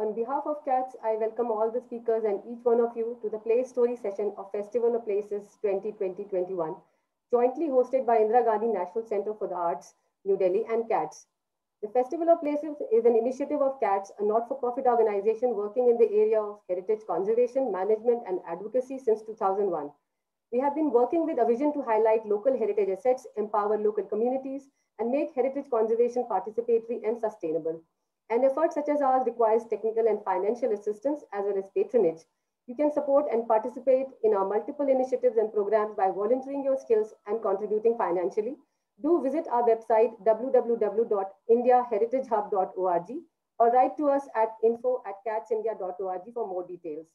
On behalf of CATS, I welcome all the speakers and each one of you to the Play Story session of Festival of Places 2020-21, jointly hosted by Indira Gandhi National Center for the Arts, New Delhi, and CATS. The Festival of Places is an initiative of CATS, a not-for-profit organization working in the area of heritage conservation, management, and advocacy since 2001. We have been working with a vision to highlight local heritage assets, empower local communities, and make heritage conservation participatory and sustainable. An effort such as ours requires technical and financial assistance as well as patronage. You can support and participate in our multiple initiatives and programs by volunteering your skills and contributing financially. Do visit our website www.indiaheritagehub.org or write to us at info@catsindia.org for more details.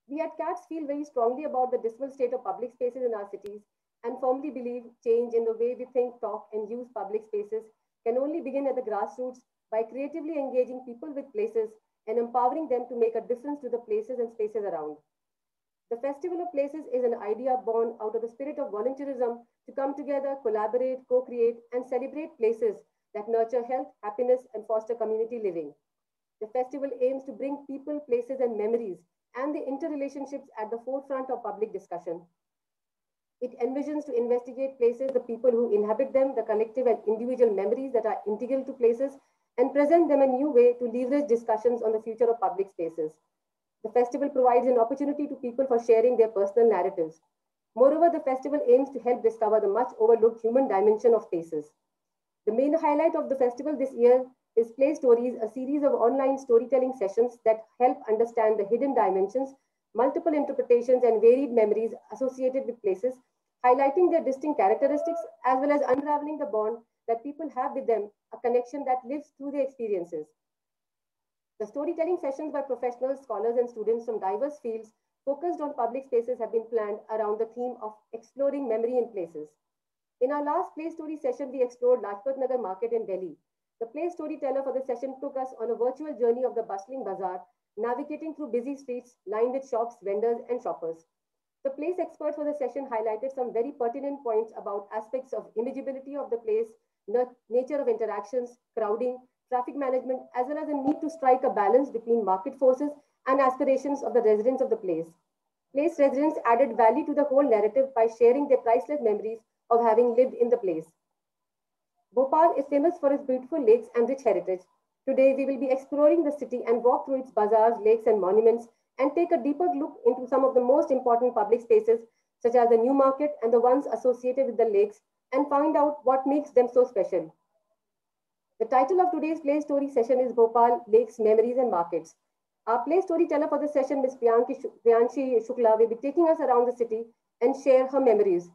We at CATS feel very strongly about the dismal state of public spaces in our cities and firmly believe change in the way we think, talk, and use public spaces can only begin at the grassroots by creatively engaging people with places and empowering them to make a difference to the places and spaces around. The Festival of Places is an idea born out of the spirit of volunteerism to come together, collaborate, co-create, and celebrate places that nurture health, happiness, and foster community living. The festival aims to bring people, places, and memories and the interrelationships at the forefront of public discussion. It envisions to investigate places, the people who inhabit them, the collective and individual memories that are integral to places, and present them a new way to leverage discussions on the future of public spaces. The festival provides an opportunity to people for sharing their personal narratives. Moreover, the festival aims to help discover the much overlooked human dimension of spaces. The main highlight of the festival this year is Play Stories, a series of online storytelling sessions that help understand the hidden dimensions, multiple interpretations, and varied memories associated with places, highlighting their distinct characteristics as well as unraveling the bond that people have with them, a connection that lives through their experiences. The storytelling sessions by professionals, scholars, and students from diverse fields focused on public spaces have been planned around the theme of exploring memory in places. In our last Play Story session, we explored Lajpat Nagar Market in Delhi. The play storyteller for the session took us on a virtual journey of the bustling bazaar, navigating through busy streets lined with shops, vendors, and shoppers. The place expert for the session highlighted some very pertinent points about aspects of imageability of the place, nature of interactions, crowding, traffic management, as well as the need to strike a balance between market forces and aspirations of the residents of the place. Place residents added value to the whole narrative by sharing their priceless memories of having lived in the place. Bhopal is famous for its beautiful lakes and rich heritage. Today, we will be exploring the city and walk through its bazaars, lakes, and monuments and take a deeper look into some of the most important public spaces, such as the New Market and the ones associated with the lakes, and find out what makes them so special. The title of today's Play Story session is Bhopal, Lakes, Memories, and Markets. Our play storyteller for the session, Ms. Priyanshi Shukla, will be taking us around the city and share her memories.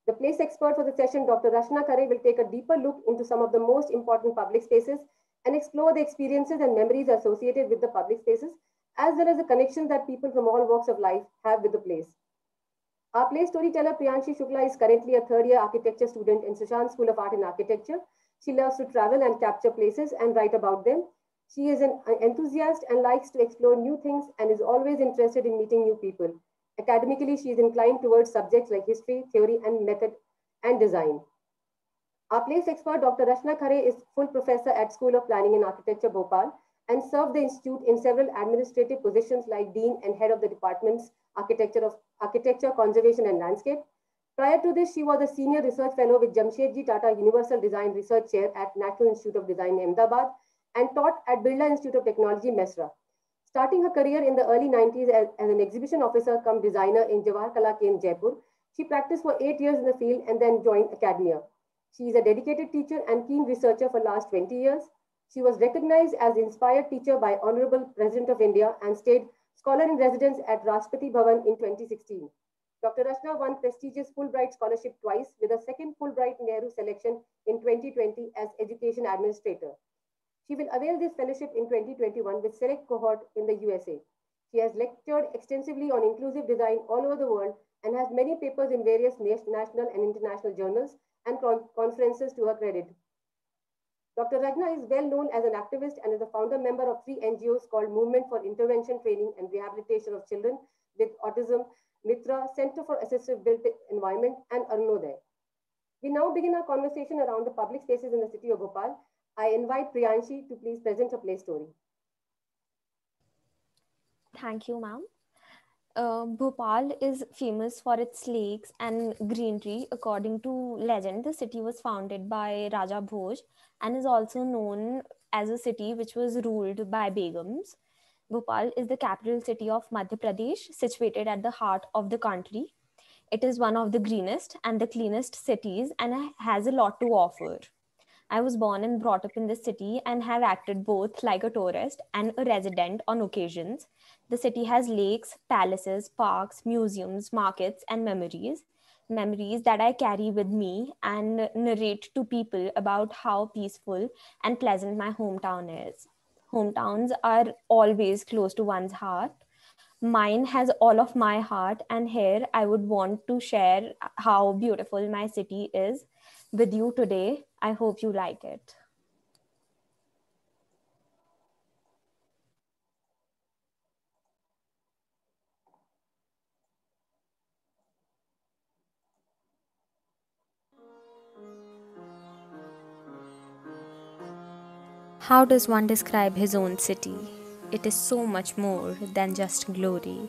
The place expert for the session, Dr. Rachna Khare, will take a deeper look into some of the most important public spaces and explore the experiences and memories associated with the public spaces, as well as the connections that people from all walks of life have with the place. Our play storyteller, Priyanshi Shukla, is currently a third-year architecture student in Sushant School of Art and Architecture. She loves to travel and capture places and write about them. She is an enthusiast and likes to explore new things and is always interested in meeting new people. Academically, she is inclined towards subjects like history, theory, and method and design. Our place expert, Dr. Rachna Khare, is full professor at School of Planning and Architecture, Bhopal, and served the institute in several administrative positions like dean and head of the departments Architecture, Conservation, and Landscape. Prior to this, she was a senior research fellow with Jamshedji Tata Universal Design Research Chair at National Institute of Design, Ahmedabad, and taught at Birla Institute of Technology, Mesra. Starting her career in the early 90s as an exhibition officer cum designer in Jawahar Kala Kendra, Jaipur, she practiced for 8 years in the field and then joined academia. She is a dedicated teacher and keen researcher for the last 20 years. She was recognized as inspired teacher by Honorable President of India and stayed scholar in residence at Rashtrapati Bhavan in 2016. Dr. Rachna won prestigious Fulbright scholarship twice with a second Fulbright Nehru selection in 2020 as education administrator. She will avail this fellowship in 2021 with select cohort in the USA. She has lectured extensively on inclusive design all over the world and has many papers in various national and international journals and conferences to her credit. Dr. Rachna is well known as an activist and is a founder member of 3 NGOs called Movement for Intervention, Training and Rehabilitation of Children with Autism, Mitra, Center for Assistive Built Environment, and Arunodaya. We now begin our conversation around the public spaces in the city of Bhopal. I invite Priyanshi to please present her play story. Thank you, ma'am. Bhopal is famous for its lakes and greenery. According to legend, the city was founded by Raja Bhoj and is also known as a city which was ruled by Begums. Bhopal is the capital city of Madhya Pradesh, situated at the heart of the country. It is one of the greenest and the cleanest cities and has a lot to offer. I was born and brought up in this city and have acted both like a tourist and a resident on occasions. The city has lakes, palaces, parks, museums, markets, and memories. Memories that I carry with me and narrate to people about how peaceful and pleasant my hometown is. Hometowns are always close to one's heart. Mine has all of my heart, and here I would want to share how beautiful my city is with you today. I hope you like it. How does one describe his own city? It is so much more than just glory.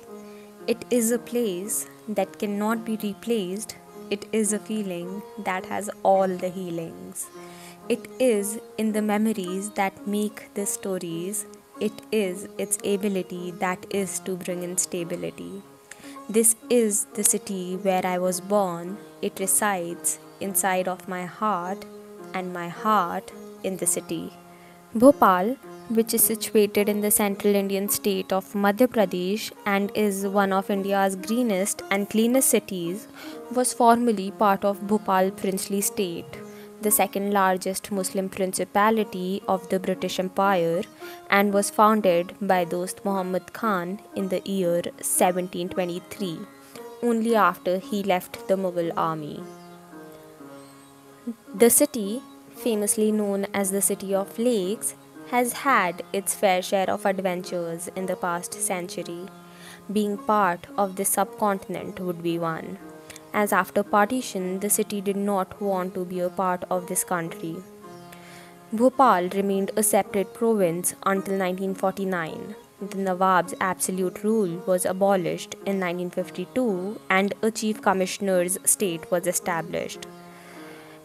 It is a place that cannot be replaced. It is a feeling that has all the healings. It is in the memories that make the stories. It is its ability that is to bring in stability. This is the city where I was born. It resides inside of my heart, and my heart in the city. Bhopal, which is situated in the central Indian state of Madhya Pradesh and is one of India's greenest and cleanest cities, was formerly part of Bhopal princely state, the second largest Muslim principality of the British Empire, and was founded by Dost Muhammad Khan in the year 1723, only after he left the Mughal army. The city, famously known as the City of Lakes, has had its fair share of adventures in the past century. Being part of this subcontinent would be one, as after partition, the city did not want to be a part of this country. Bhopal remained a separate province until 1949. The Nawab's absolute rule was abolished in 1952 and a chief commissioner's state was established.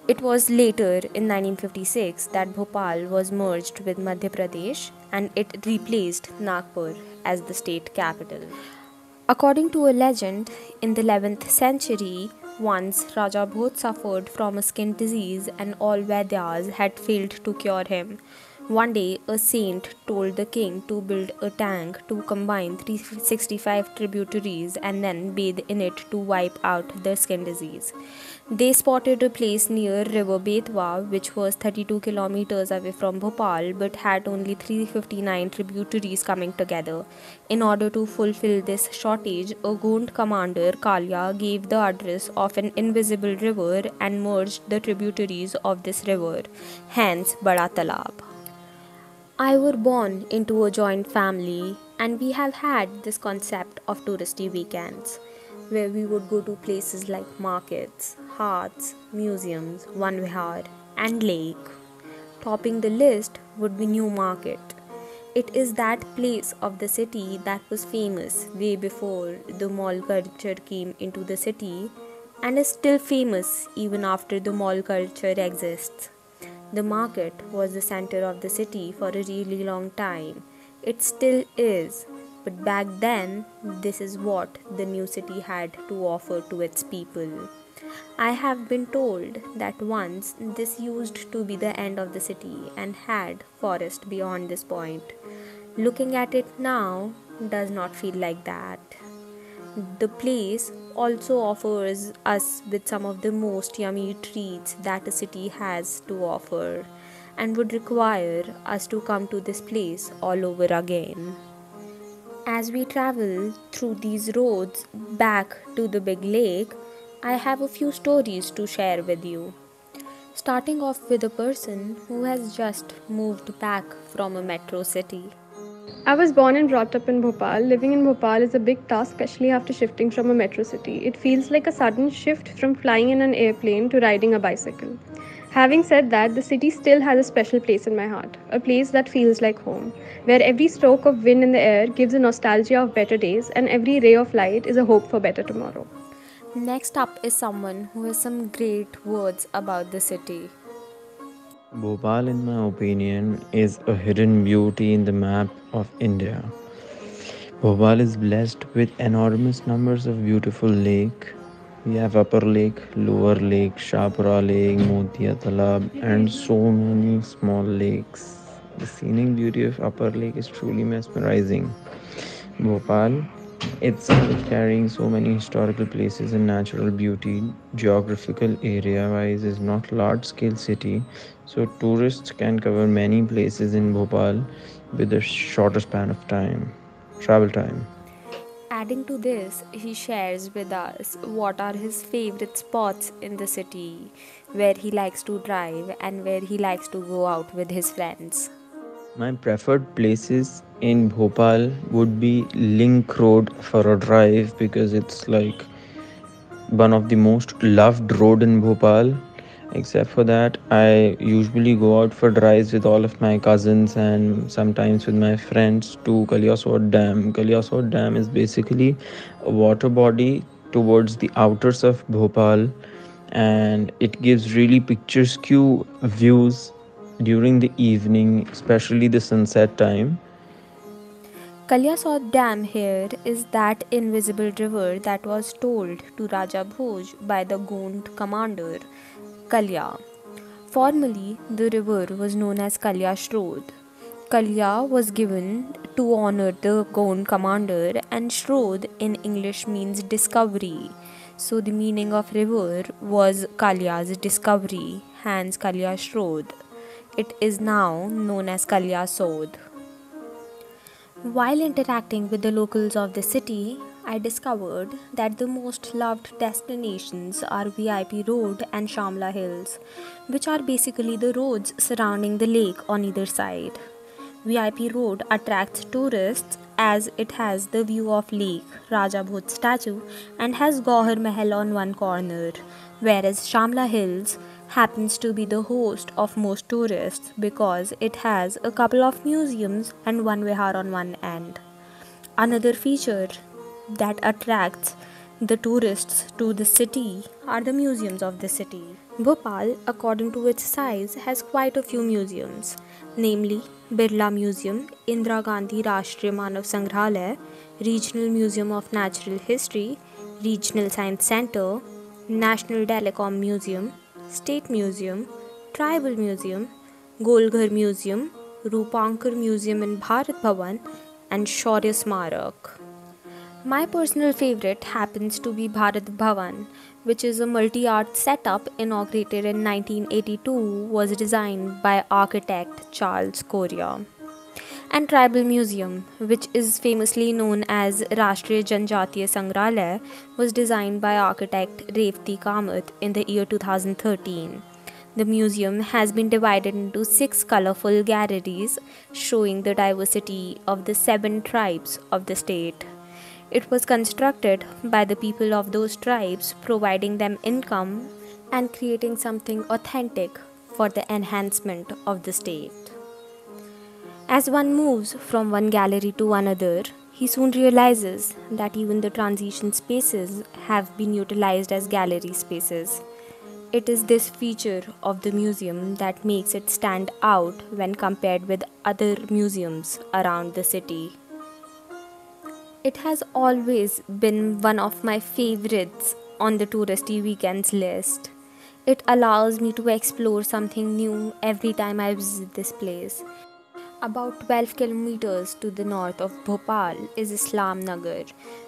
It was later in 1956 that Bhopal was merged with Madhya Pradesh and it replaced Nagpur as the state capital. According to a legend, in the 11th century, once Raja Bhoj suffered from a skin disease and all Vaidyas had failed to cure him. One day, a saint told the king to build a tank to combine 365 tributaries and then bathe in it to wipe out the skin disease. They spotted a place near River Betwa, which was 32 kilometers away from Bhopal but had only 359 tributaries coming together. In order to fulfill this shortage, a Gond commander, Kalia, gave the address of an invisible river and merged the tributaries of this river, hence Bada Talab. I were born into a joint family and we have had this concept of touristy weekends where we would go to places like markets, hearths, museums, one vihar and lake. Topping the list would be New Market. It is that place of the city that was famous way before the mall culture came into the city and is still famous even after the mall culture exists. The market was the center of the city for a really long time. It still is, but back then, this is what the new city had to offer to its people. I have been told that once this used to be the end of the city and had forest beyond this point. Looking at it now does not feel like that. The place also offers us with some of the most yummy treats that a city has to offer and would require us to come to this place all over again. As we travel through these roads back to the big lake, I have a few stories to share with you. Starting off with a person who has just moved back from a metro city. I was born and brought up in Bhopal. Living in Bhopal is a big task, especially after shifting from a metro city. It feels like a sudden shift from flying in an airplane to riding a bicycle. Having said that, the city still has a special place in my heart, a place that feels like home, where every stroke of wind in the air gives a nostalgia of better days and every ray of light is a hope for better tomorrow. Next up is someone who has some great words about the city. Bhopal, in my opinion, is a hidden beauty in the map of India. Bhopal is blessed with enormous numbers of beautiful lake. We have Upper Lake, Lower Lake, Shapura Lake, Motia Talab, and so many small lakes. The scenic beauty of Upper Lake is truly mesmerizing. Bhopal itself carrying so many historical places and natural beauty, geographical area wise is not large scale city, so tourists can cover many places in Bhopal with a shorter span of time, travel time. Adding to this, he shares with us what are his favorite spots in the city, where he likes to drive, and where he likes to go out with his friends. My preferred places in Bhopal would be Link Road for a drive because it's like one of the most loved road in Bhopal. Except for that, I usually go out for drives with all of my cousins and sometimes with my friends to Kaliasot Dam. Kaliasot Dam is basically a water body towards the outers of Bhopal, and it gives really picturesque views during the evening, especially the sunset time. Kalyasot Dam here is that invisible river that was told to Raja Bhoj by the Gond commander Kalya. Formerly, the river was known as Kalya Shrod. Kalya was given to honor the Gond commander, and Shrod in English means discovery. So, the meaning of river was Kalya's discovery, hence Kalya Shrod. It is now known as Kalya Sod. While interacting with the locals of the city, I discovered that the most loved destinations are VIP Road and Shamla Hills, which are basically the roads surrounding the lake on either side. VIP Road attracts tourists as it has the view of Lake Raja Bhoj statue and has Gauhar Mahal on one corner, whereas Shamla Hills happens to be the host of most tourists because it has a couple of museums and one vihar on one end. Another feature that attracts the tourists to the city are the museums of the city. Bhopal, according to its size, has quite a few museums, namely Birla Museum, Indira Gandhi Rashtriya Manav Sangrahalaya, Regional Museum of Natural History, Regional Science Center, National Telecom Museum, State Museum, Tribal Museum, Golghar Museum, Rupankar Museum in Bharat Bhavan, and Shaurya Smarak. My personal favorite happens to be Bharat Bhavan, which is a multi-art setup inaugurated in 1982, was designed by architect Charles Correa. And Tribal Museum, which is famously known as Rashtriya Janjatiya Sangrahalaya, was designed by architect Revati Kamath in the year 2013. The museum has been divided into 6 colorful galleries showing the diversity of the 7 tribes of the state. It was constructed by the people of those tribes, providing them income and creating something authentic for the enhancement of the state. As one moves from one gallery to another, he soon realizes that even the transition spaces have been utilized as gallery spaces. It is this feature of the museum that makes it stand out when compared with other museums around the city. It has always been one of my favorites on the touristy weekends list. It allows me to explore something new every time I visit this place. About 12 kilometers to the north of Bhopal is Islam Nagar,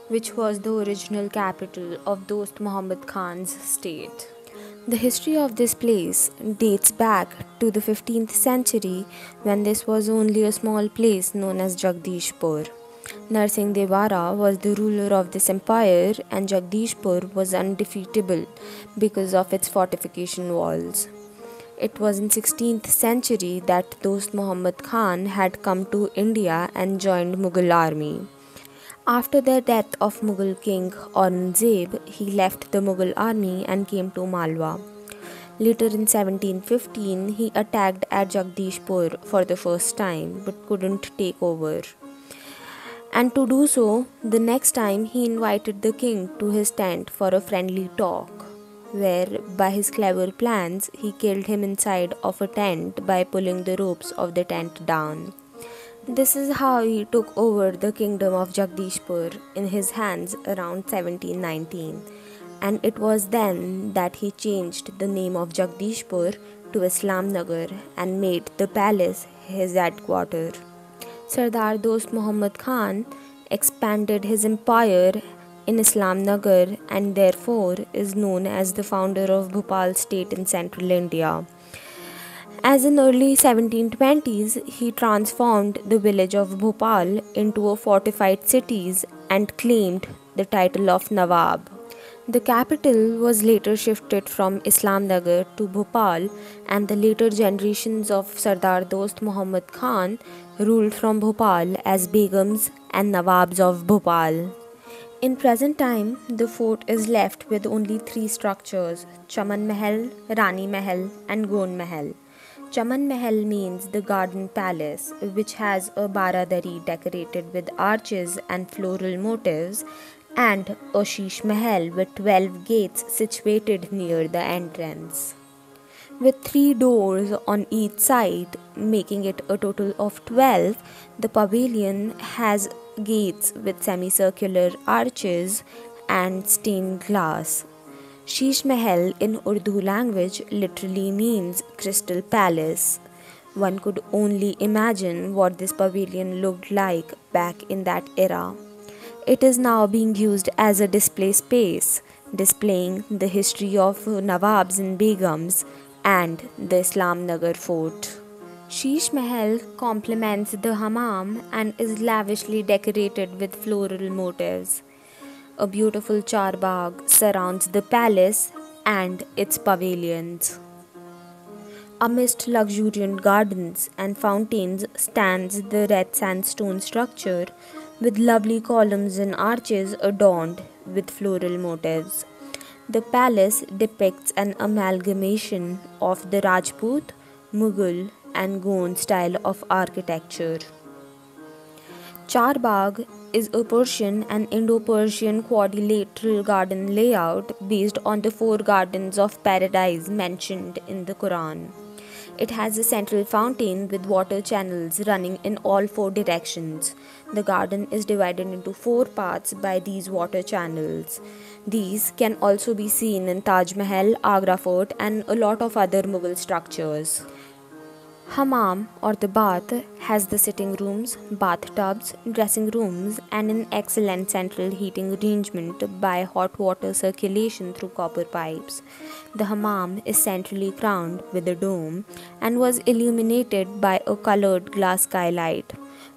which was the original capital of Dost Muhammad Khan's state. The history of this place dates back to the 15th century when this was only a small place known as Jagdishpur. Narsingh Devara was the ruler of this empire and Jagdishpur was undefeatable because of its fortification walls. It was in 16th century that Dost Muhammad Khan had come to India and joined Mughal army. After the death of Mughal king Aurangzeb, he left the Mughal army and came to Malwa. Later in 1715, he attacked at Jagdishpur for the first time but couldn't take over. And to do so, the next time he invited the king to his tent for a friendly talk, where by his clever plans he killed him inside of a tent by pulling the ropes of the tent down. This is how he took over the kingdom of Jagdishpur in his hands around 1719, and it was then that he changed the name of Jagdishpur to Islam Nagar and made the palace his headquarters. Sardar Dost Muhammad Khan expanded his empire in Islam Nagar and therefore is known as the founder of Bhopal state in central India. As in early 1720s, he transformed the village of Bhopal into a fortified city and claimed the title of Nawab. The capital was later shifted from Islamnagar to Bhopal, and the later generations of Sardar Dost Muhammad Khan ruled from Bhopal as Begums and Nawabs of Bhopal. In present time, the fort is left with only three structures: Chaman Mahal, Rani Mahal, and Gond Mahal. Chaman Mahal means the garden palace, which has a baradari decorated with arches and floral motifs, and a Sheesh Mahal with 12 gates situated near the entrance. With 3 doors on each side, making it a total of 12, the pavilion has gates with semicircular arches and stained glass. Sheesh Mahal in Urdu language literally means crystal palace. One could only imagine what this pavilion looked like back in that era. It is now being used as a display space, displaying the history of Nawabs and Begums and the Islam Nagar fort. Sheesh Mahal complements the hammam and is lavishly decorated with floral motifs. A beautiful charbagh surrounds the palace and its pavilions. Amidst luxuriant gardens and fountains stands the red sandstone structure with lovely columns and arches adorned with floral motifs. The palace depicts an amalgamation of the Rajput, Mughal, and Gond style of architecture. Charbagh is a Persian and Indo-Persian quadrilateral garden layout based on the 4 gardens of paradise mentioned in the Quran. It has a central fountain with water channels running in all 4 directions. The garden is divided into 4 parts by these water channels. These can also be seen in Taj Mahal, Agra Fort, and a lot of other Mughal structures. Hammam or the bath has the sitting rooms, bathtubs, dressing rooms, and an excellent central heating arrangement by hot water circulation through copper pipes. The hammam is centrally crowned with a dome and was illuminated by a colored glass skylight.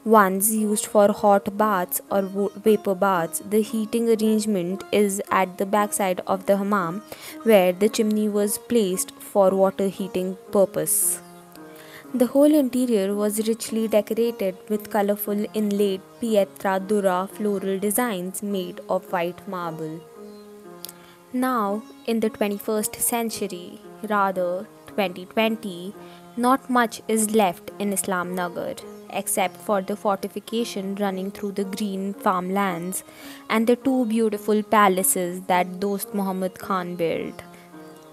Once used for hot baths or vapor baths, the heating arrangement is at the backside of the hammam, where the chimney was placed for water heating purpose. The whole interior was richly decorated with colorful inlaid pietra dura floral designs made of white marble. Now, in the 21st century, rather 2020, not much is left in Islam Nagar except for the fortification running through the green farmlands and the 2 beautiful palaces that Dost Muhammad Khan built.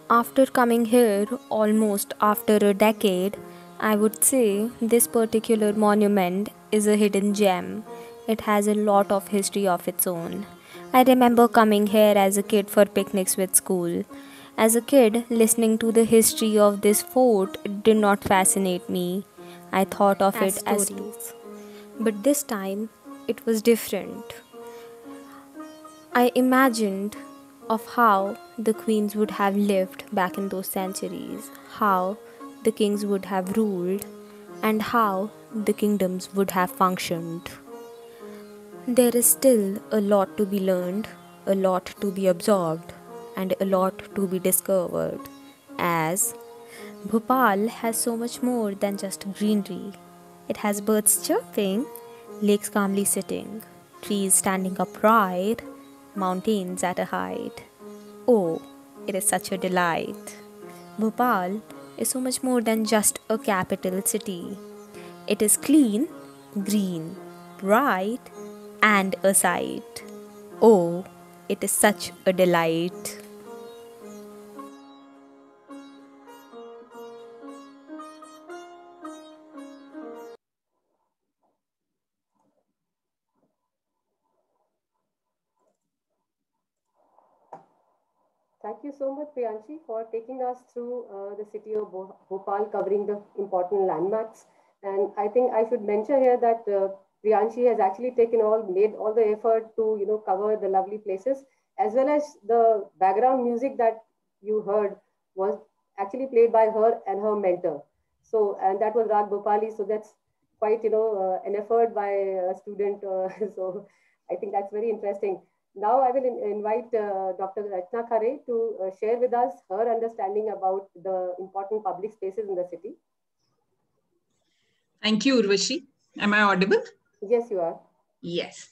After coming here almost after a decade, I would say this particular monument is a hidden gem. It has a lot of history of its own. I remember coming here as a kid for picnics with school. As a kid, listening to the history of this fort did not fascinate me. I thought of it as stories. But this time, it was different. I imagined of how the queens would have lived back in those centuries, how the kings would have ruled, and how the kingdoms would have functioned. There is still a lot to be learned, a lot to be absorbed, and a lot to be discovered, as Bhopal has so much more than just greenery. It has birds chirping, lakes calmly sitting, trees standing upright, mountains at a height. Oh, it is such a delight. Bhopal is so much more than just a capital city. It is clean, green, bright, and a sight. Oh, it is such a delight. Thank you so much, Priyanshi, for taking us through the city of Bhopal, covering the important landmarks. And I think I should mention here that Priyanshi has actually made all the effort to, cover the lovely places, as well as the background music that you heard was actually played by her and her mentor. So, and that was Rag Bhopali. So that's quite, an effort by a student. So I think that's very interesting. Now I will invite Dr. Rachna Khare to share with us her understanding about the important public spaces in the city. Thank you, Urvashi. Am I audible? Yes, you are. Yes.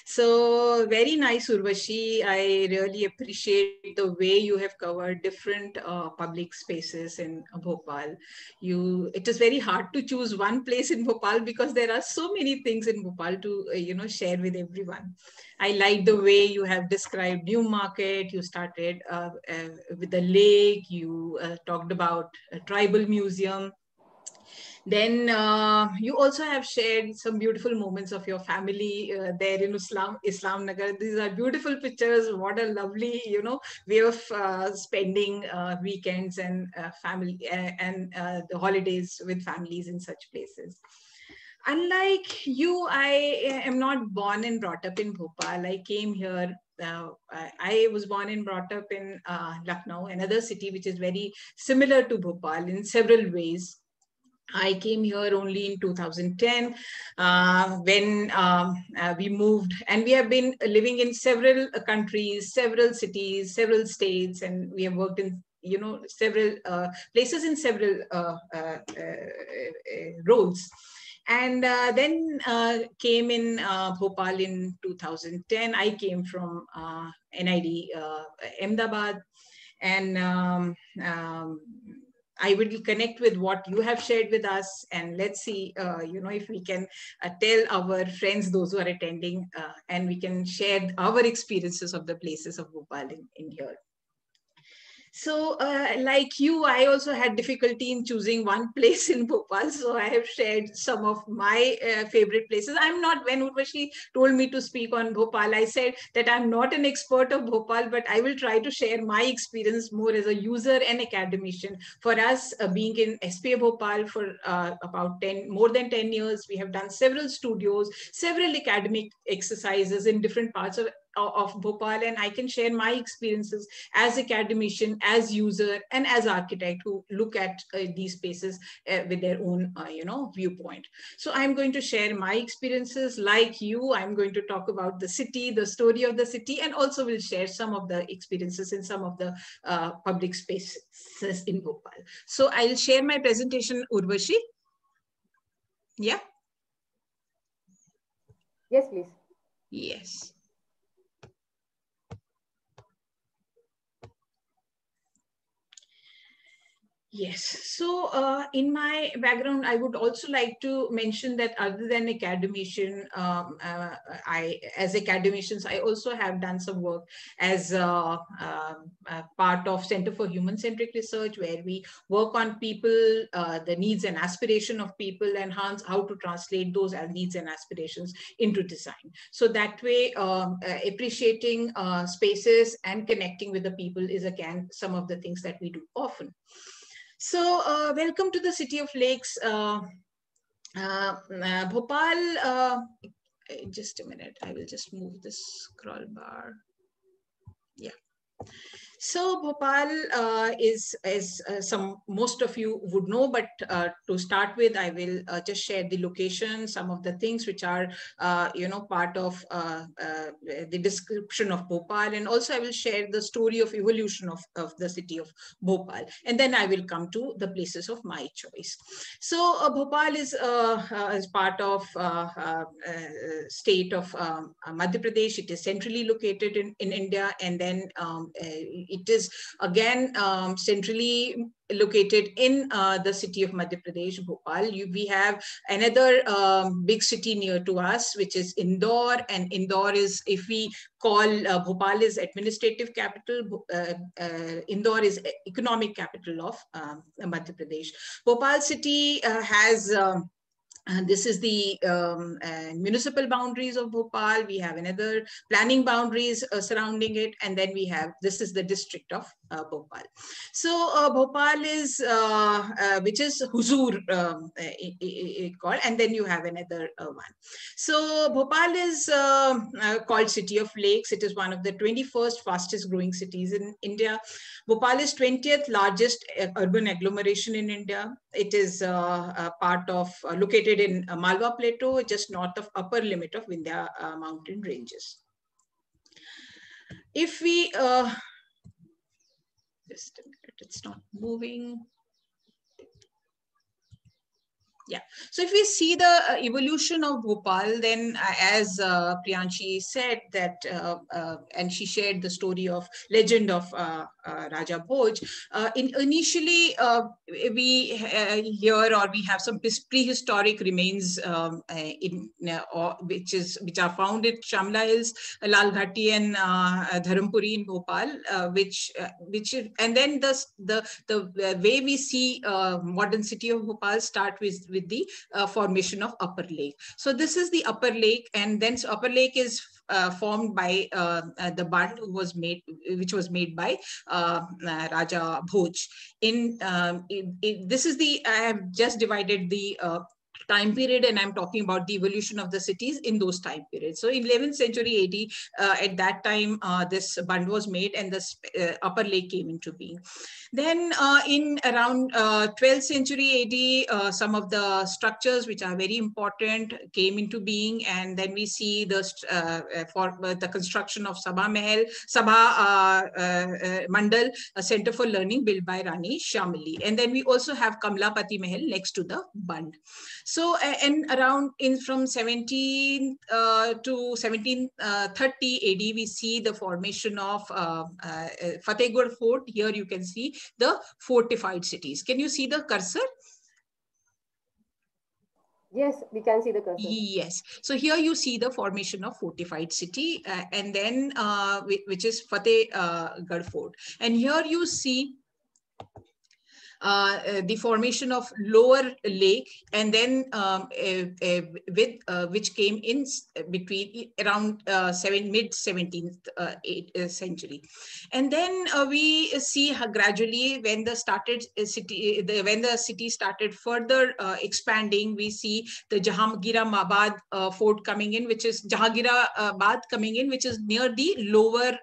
So very nice, Urvashi. I really appreciate the way you have covered different public spaces in Bhopal. It is very hard to choose one place in Bhopal because there are so many things in Bhopal to share with everyone. I like the way you have described New Market. You started with the lake. You talked about a tribal museum. Then you also have shared some beautiful moments of your family there in Islam Nagar. These are beautiful pictures. What a lovely, way of spending weekends and family and the holidays with families in such places. Unlike you, I am not born and brought up in Bhopal. I came here. I was born and brought up in Lucknow, another city which is very similar to Bhopal in several ways. I came here only in 2010 when we moved, and we have been living in several countries, several cities, several states, and we have worked in several places in several roles. And then came in Bhopal in 2010. I came from NID Ahmedabad, and I will connect with what you have shared with us, and let's see, if we can tell our friends, those who are attending, and we can share our experiences of the places of Bhopal in here. So like you, I also had difficulty in choosing one place in Bhopal. So I have shared some of my favorite places. I'm not, when Urvashi told me to speak on Bhopal, I said that I'm not an expert of Bhopal, but I will try to share my experience more as a user and academician. For us, being in SPA Bhopal for about more than 10 years, we have done several studios, several academic exercises in different parts of Bhopal, and I can share my experiences as academician, as user, and as architect who look at these spaces with their own, viewpoint. So I'm going to share my experiences. Like you, I'm going to talk about the city, the story of the city, and also will share some of the experiences in some of the public spaces in Bhopal. So I'll share my presentation, Urvashi. Yeah. Yes, please. Yes. Yes. So in my background, I would also like to mention that other than academician, as academicians, I also have done some work as part of Center for Human-Centric Research, where we work on people, the needs and aspiration of people, and how to translate those needs and aspirations into design. So that way, appreciating spaces and connecting with the people is again some of the things that we do often. So welcome to the City of Lakes. Bhopal, just a minute, I will just move this scroll bar. Yeah. So Bhopal is, as most of you would know, but to start with, I will just share the location, some of the things which are, part of the description of Bhopal, and also I will share the story of evolution of the city of Bhopal, and then I will come to the places of my choice. So Bhopal is part of state of Madhya Pradesh. It is centrally located in India, and then it is again centrally located in the city of Madhya Pradesh, Bhopal. We have another big city near to us, which is Indore, and Indore is, if we call Bhopal is administrative capital, Indore is economic capital of Madhya Pradesh. Bhopal city has this is the municipal boundaries of Bhopal. We have another planning boundaries surrounding it. And then we have, this is the district of Bhopal. So Bhopal is, which is Huzur called, and then you have another one. So Bhopal is called City of Lakes. It is one of the 21st fastest growing cities in India. Bhopal is 20th largest urban agglomeration in India. It is a part of, located in Malwa Plateau, just north of upper limit of Vindhya mountain ranges. If we, just a minute, it's not moving. Yeah. So if we see the evolution of Bhopal, then as Priyanshi said that, and she shared the story of legend of Raja Bhoj. Initially, we hear, or we have some prehistoric remains which are found at Shamla Hills, Lal Ghati, and Dharampuri in Bhopal, and then the way we see modern city of Bhopal start with the formation of Upper Lake. So this is the Upper Lake, and then Upper Lake is formed by the bund which was made by Raja Bhoj. This is the, I have just divided the time period, and I'm talking about the evolution of the cities in those time periods. So in 11th century AD, at that time, this bund was made and this Upper Lake came into being. Then in around 12th century AD, some of the structures which are very important came into being, and then we see the for the construction of Sabha Mandal, a center for learning built by Rani Shamili. And then we also have Kamlapati Mahal next to the bund. So, and around from 17 to 1730 AD, we see the formation of Fatehgarh Fort. Here you can see the fortified cities. Can you see the cursor? Yes, we can see the cursor. Yes. So here you see the formation of fortified city, and then which is Fatehgarh Fort. And here you see the formation of Lower Lake, and then which came in between around mid 17th century. And then we see gradually when the city started further expanding, we see the Jahangirabad fort coming in, which is Jahangirabad coming in, which is near the lower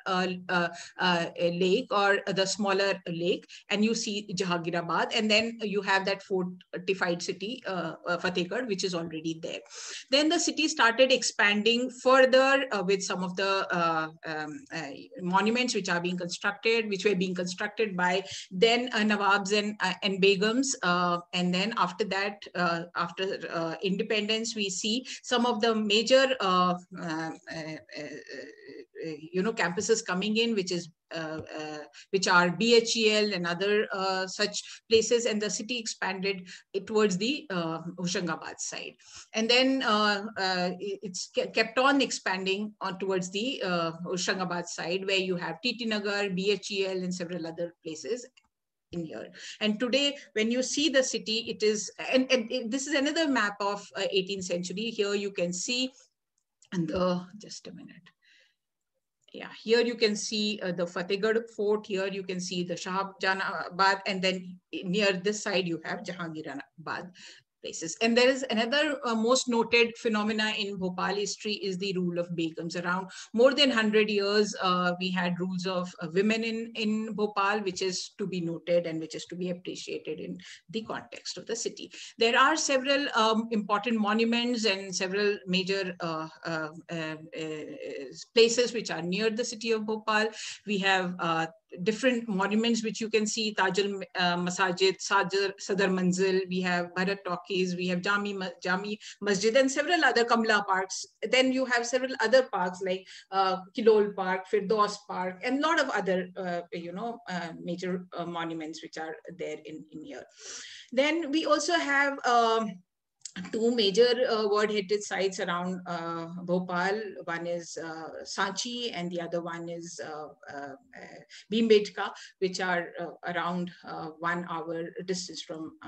lake, or the smaller lake, and you see Jahangirabad. And then you have that fortified city, Fatehgarh, which is already there. Then the city started expanding further with some of the monuments which were being constructed by then Nawabs and Begums. And then after that, after independence, we see some of the major campuses coming in, which are BHEL and other such places, and the city expanded towards the Hoshangabad side. And then it's kept on expanding towards the Hoshangabad side, where you have TT Nagar, BHEL, and several other places in here. And today, when you see the city, it is, and this is another map of 18th century. Here you can see, and just a minute. Yeah, here you can see the Fatehgarh Fort. Here you can see the Shahjahanabad, and then near this side you have Jahangirabad places. And there is another most noted phenomena in Bhopal history is the rule of Begums. Around more than 100 years, we had rules of women in Bhopal, which is to be noted and which is to be appreciated in the context of the city. There are several important monuments and several major places which are near the city of Bhopal. We have different monuments which you can see: Tajul Masajid, Sadar Manzil, we have Bharat Talkies, we have Jami Masjid, and several other Kamla parks. Then you have several other parks like Kilol Park, Firdaus Park, and a lot of other major monuments which are there in here. Then we also have two major World Heritage sites around Bhopal. One is Sanchi, and the other one is Bhimbetka, which are around 1 hour distance from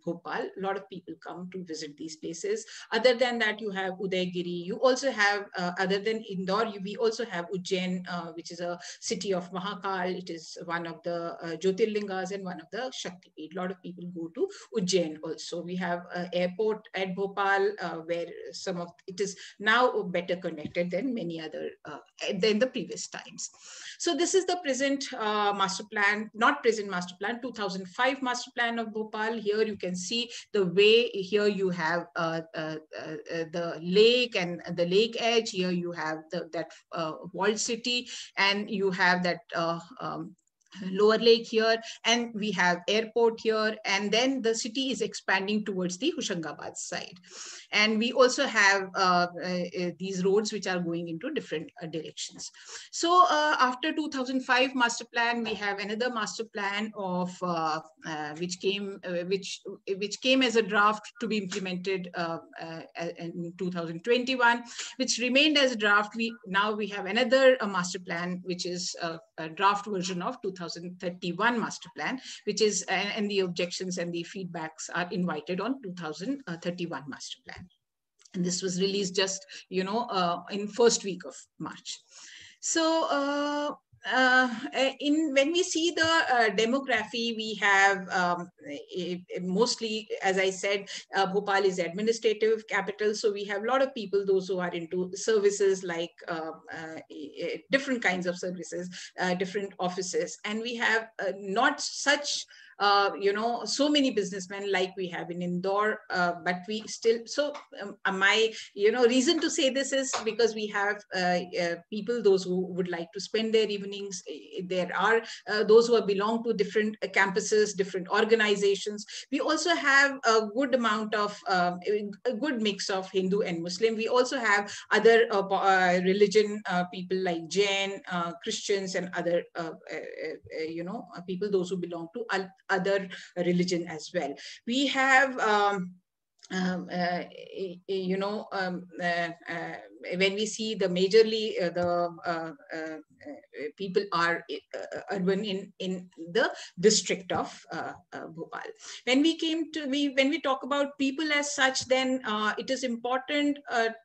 Bhopal. A lot of people come to visit these places. Other than that, you have Udaygiri. You also have, other than Indore, we also have Ujjain, which is a city of Mahakal. It is one of the Jyotirlingas and one of the Shaktipeeth. A lot of people go to Ujjain also. We have airport at Bhopal, where some of it is now better connected than many other than the previous times. So this is the present master plan, not present master plan, 2005 master plan of Bhopal. Here you can see the way. Here you have the lake and the lake edge. Here you have that walled city, and you have that lower lake here, and we have airport here, and then the city is expanding towards the Hoshangabad side. And we also have these roads which are going into different directions. So after 2005 master plan, we have another master plan of which came as a draft to be implemented in 2021, which remained as a draft. Now we have another master plan, which is a draft version of 2031 master plan, which is, and the objections and the feedbacks are invited on 2031 master plan. And this was released just, in first week of March. So when we see the demography, we have mostly, as I said, Bhopal is administrative capital. So we have a lot of people, those who are into services like different kinds of services, different offices. And we have not such so many businessmen like we have in Indore, but we still, so my, reason to say this is because we have people, those who would like to spend their evenings. There are those who belong to different campuses, different organizations. We also have a good amount of, a good mix of Hindu and Muslim. We also have other religion people like Jain, Christians, and other, people, those who belong to other religion as well. We have when we see the majorly people are urban in the district of Bhopal. When we talk about people as such, then it is important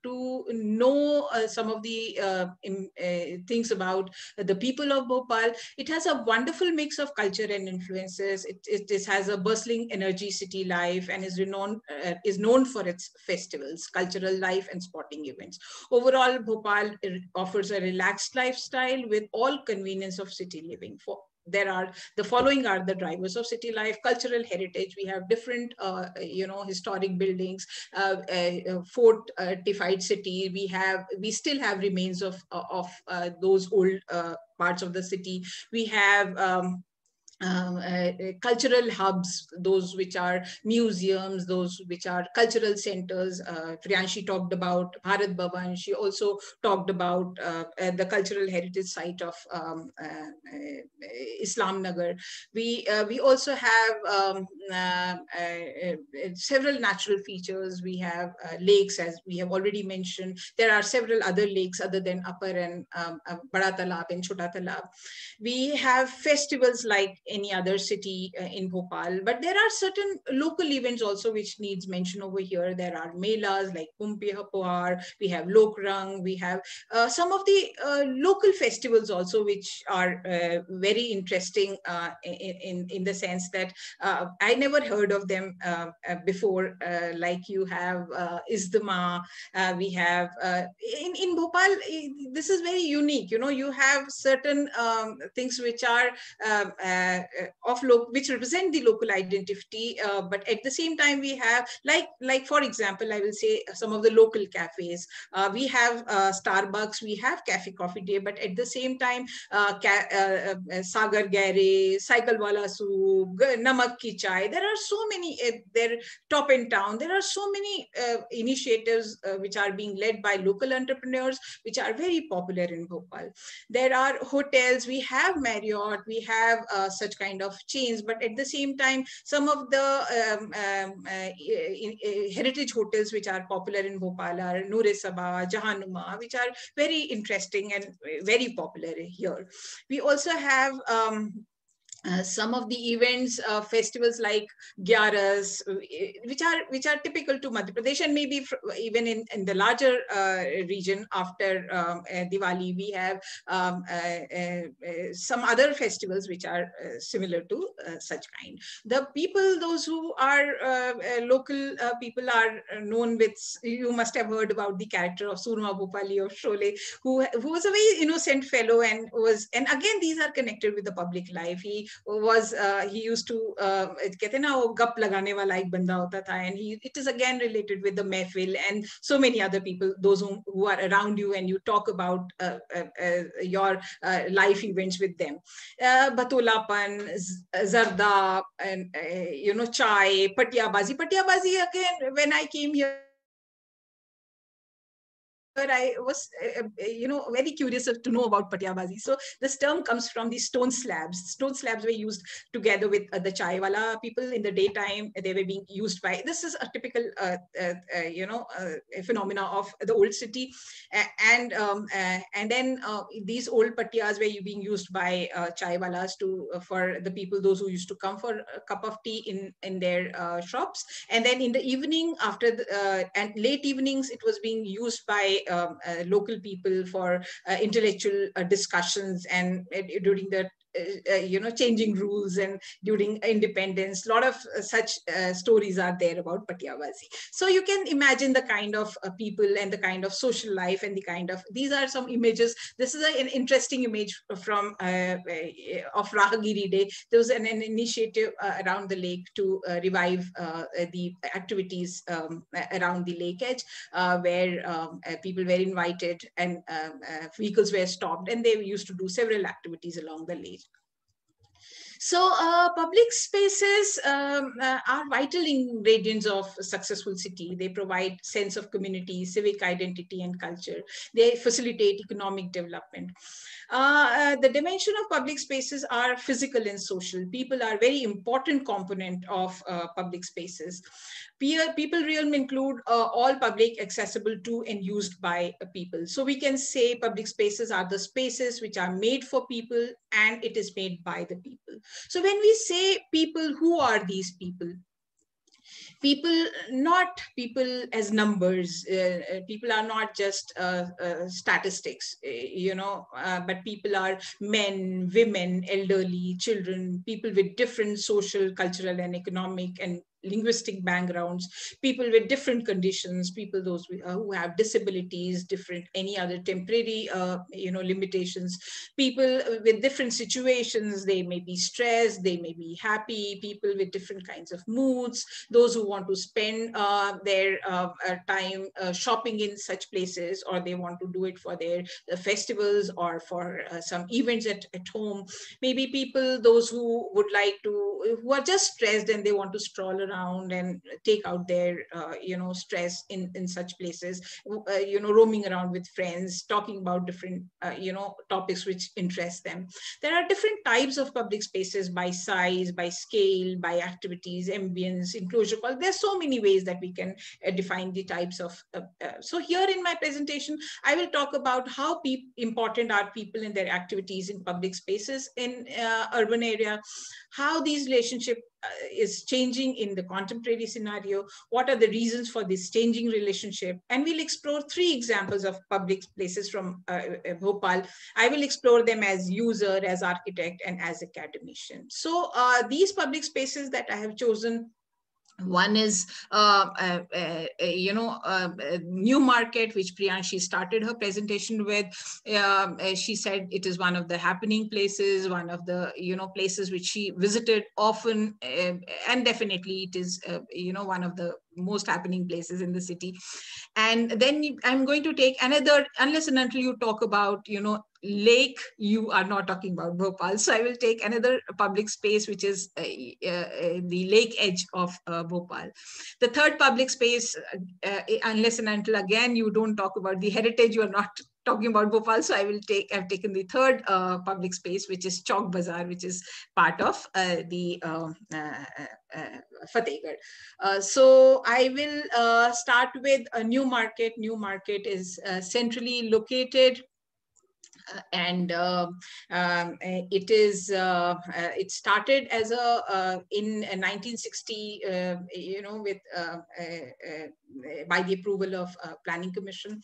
to know some of the things about the people of Bhopal. It has a wonderful mix of culture and influences. It has a bustling energy city life, and is known for its festivals, cultural life, and sporting events. Overall, Bhopal offers a relaxed lifestyle with all convenience of city living. The following are the drivers of city life: cultural heritage. We have different, historic buildings, fortified city. We still have remains of those old parts of the city. We have cultural hubs, those which are museums, those which are cultural centers. Priyanshi talked about Bharat Bhavan. She also talked about the cultural heritage site of Islam Nagar. We also have several natural features. We have lakes, as we have already mentioned. There are several other lakes other than Upper and Bada Talab and Chota Talab. We have festivals like any other city in Bhopal, but there are certain local events also which needs mention over here. There are melas like Kumpi Hapohar, we have Lokrang, we have some of the local festivals also, which are very interesting in the sense that I never heard of them before. Like you have Izdama, we have in Bhopal, this is very unique. You have certain things which are which represent the local identity, but at the same time we have, like for example, I will say some of the local cafes. We have Starbucks, we have Cafe Coffee Day, but at the same time, Sagar Gare, Cycle Wala Soup, Namak Ki Chai. There are so many. They're top in town. There are so many initiatives which are being led by local entrepreneurs, which are very popular in Bhopal. There are hotels. We have Marriott. We have such kind of chains, but at the same time, some of the heritage hotels which are popular in Bhopal are Noor Sabha, Jahanuma, which are very interesting and very popular here. We also have some of the events, festivals like Gyaras, which are typical to Madhya Pradesh, and maybe even in the larger region after Diwali, we have some other festivals which are similar to such kind. The people, those who are local people, are known with. You must have heard about the character of Surma Bhopali of Sholay, who was a very innocent fellow and again these are connected with the public life. He used to कहते हैं ना वो गप लगाने वाला एक बंदा होता था, and it is again related with the mehfil and so many other people, those who are around you and you talk about your life events with them. Batolapan, Zarda, and chai, Patiyabazi. Patiyabazi, again, when I came here, I was, very curious to know about Patiyabazi. So this term comes from the stone slabs. Stone slabs were used together with the chai wala people in the daytime. They were being used by. This is a typical, phenomena of the old city, and then these old patiyas were being used by chai walas for the people, those who used to come for a cup of tea in their shops, and then in the evening after and late evenings it was being used by local people for intellectual discussions, and during the changing rules and during independence, a lot of such stories are there about Patiyabazi. So you can imagine the kind of people and the kind of social life and the kind of, these are some images. This is an interesting image from of Rahagiri Day. There was an initiative around the lake to revive the activities around the lake edge, where people were invited and vehicles were stopped, and they used to do several activities along the lake. So public spaces are vital ingredients of a successful city. They provide sense of community, civic identity, and culture. They facilitate economic development. The dimension of public spaces are physical and social. People are very important component of public spaces. People realm include all public, accessible to and used by people. So we can say public spaces are the spaces which are made for people, and it is made by the people. So when we say people, who are these people? People, not people as numbers. People are not just statistics, but people are men, women, elderly, children, people with different social, cultural, and economic and linguistic backgrounds, people with different conditions, people those who have disabilities, different any other temporary limitations, people with different situations. They may be stressed, they may be happy, people with different kinds of moods, those who want to spend their time shopping in such places, or they want to do it for their festivals or for some events at home. Maybe people, those who would like to, who are just stressed and they want to stroll around and take out their stress in such places, roaming around with friends, talking about different topics which interest them. There are different types of public spaces by size, by scale, by activities, ambience, enclosure. There's so many ways that we can define the types of so here in my presentation I will talk about how important are people in their activities in public spaces in urban area, how these relationship is changing in the contemporary scenario, what are the reasons for this changing relationship, and we'll explore 3 examples of public places from Bhopal. I will explore them as user, as architect, and as academician. So these public spaces that I have chosen One is, New Market, which Priyanshi started her presentation with. She said it is one of the happening places, one of the, places which she visited often, and definitely it is, one of the most happening places in the city. And then I'm going to take another, unless and until you talk about, lake, you are not talking about Bhopal. So I will take another public space, which is the lake edge of Bhopal. The third public space, unless and until again you don't talk about the heritage, you are not talking about Bhopal. So I've taken the third public space, which is Chowk Bazaar, which is part of the Fatehgarh. So I will start with a New Market. New Market is centrally located, and it started as in 1960, with by the approval of Planning Commission.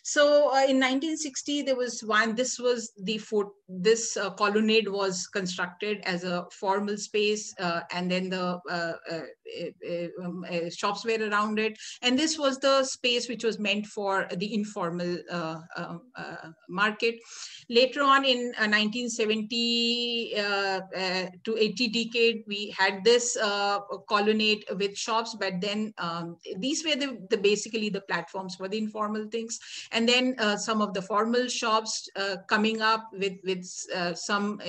So in 1960 there was one. This was the this colonnade was constructed as a formal space, and then the shops were around it, and this was the space which was meant for the informal market. Later on in 1970 to 80 decade, we had this colonnade with shops, but then these were basically the platforms for the informal things. And then some of the formal shops coming up with some,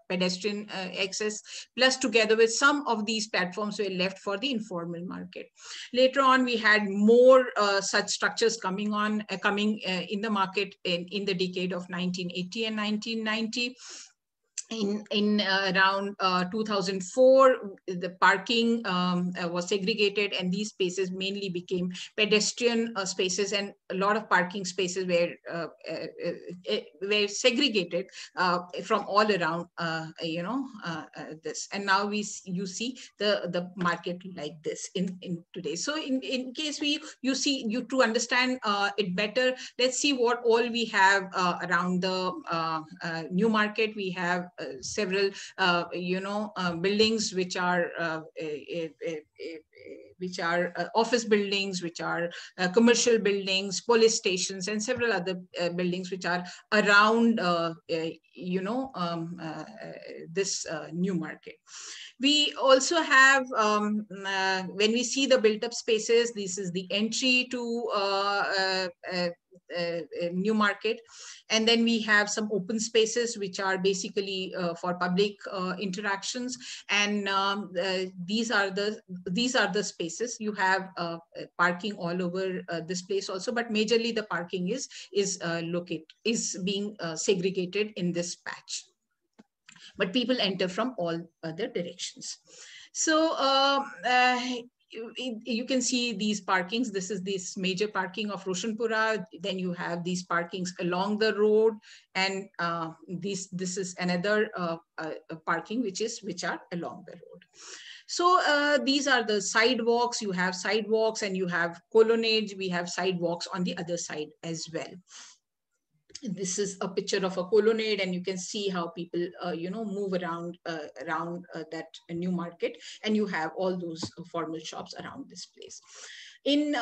pedestrian access, plus together with some of these platforms were left for the informal market. Later on, we had more such structures coming in the market in the decade of 1980 and 1990. In around 2004, the parking was segregated, and these spaces mainly became pedestrian spaces, and a lot of parking spaces were segregated from all around, this. And now you see the market like this in today. So in case to understand it better, let's see what all we have around the New Market. We have several buildings which are office buildings, which are commercial buildings, police stations, and several other buildings which are around this New Market. We also have, when we see the built up spaces, this is the entry to New Market. And then we have some open spaces which are basically for public interactions, and these are the spaces. You have parking all over this place also, but majorly the parking is being segregated in this patch, but people enter from all other directions. So you can see these parkings. This is this major parking of Roshanpura. Then you have these parkings along the road, and this is another parking which are along the road. So these are the sidewalks. You have sidewalks and you have colonnades. We have sidewalks on the other side as well. This is a picture of a colonnade, and you can see how people move around that New Market, and you have all those formal shops around this place. In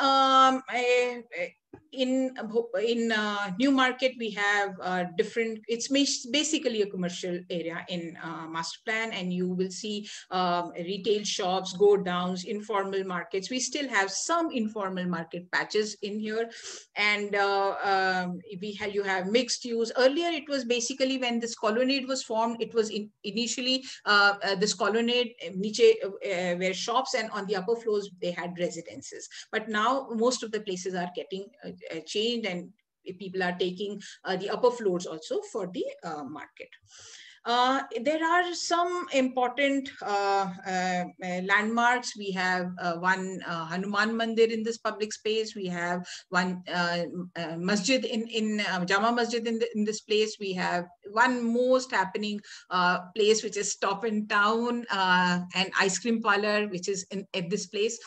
New Market, we have different. It's basically a commercial area in master plan, and you will see retail shops, go downs, informal markets. We still have some informal market patches in here, and you have mixed use. Earlier, it was basically when this colonnade was formed. It was initially this colonnade were shops, and on the upper floors they had residences. But now most of the places are getting changed, and people are taking the upper floors also for the market. There are some important landmarks. We have one Hanuman Mandir in this public space. We have one masjid in Jama Masjid in this place. We have one most happening place, which is Stop in Town, and ice cream parlor, which is at this place.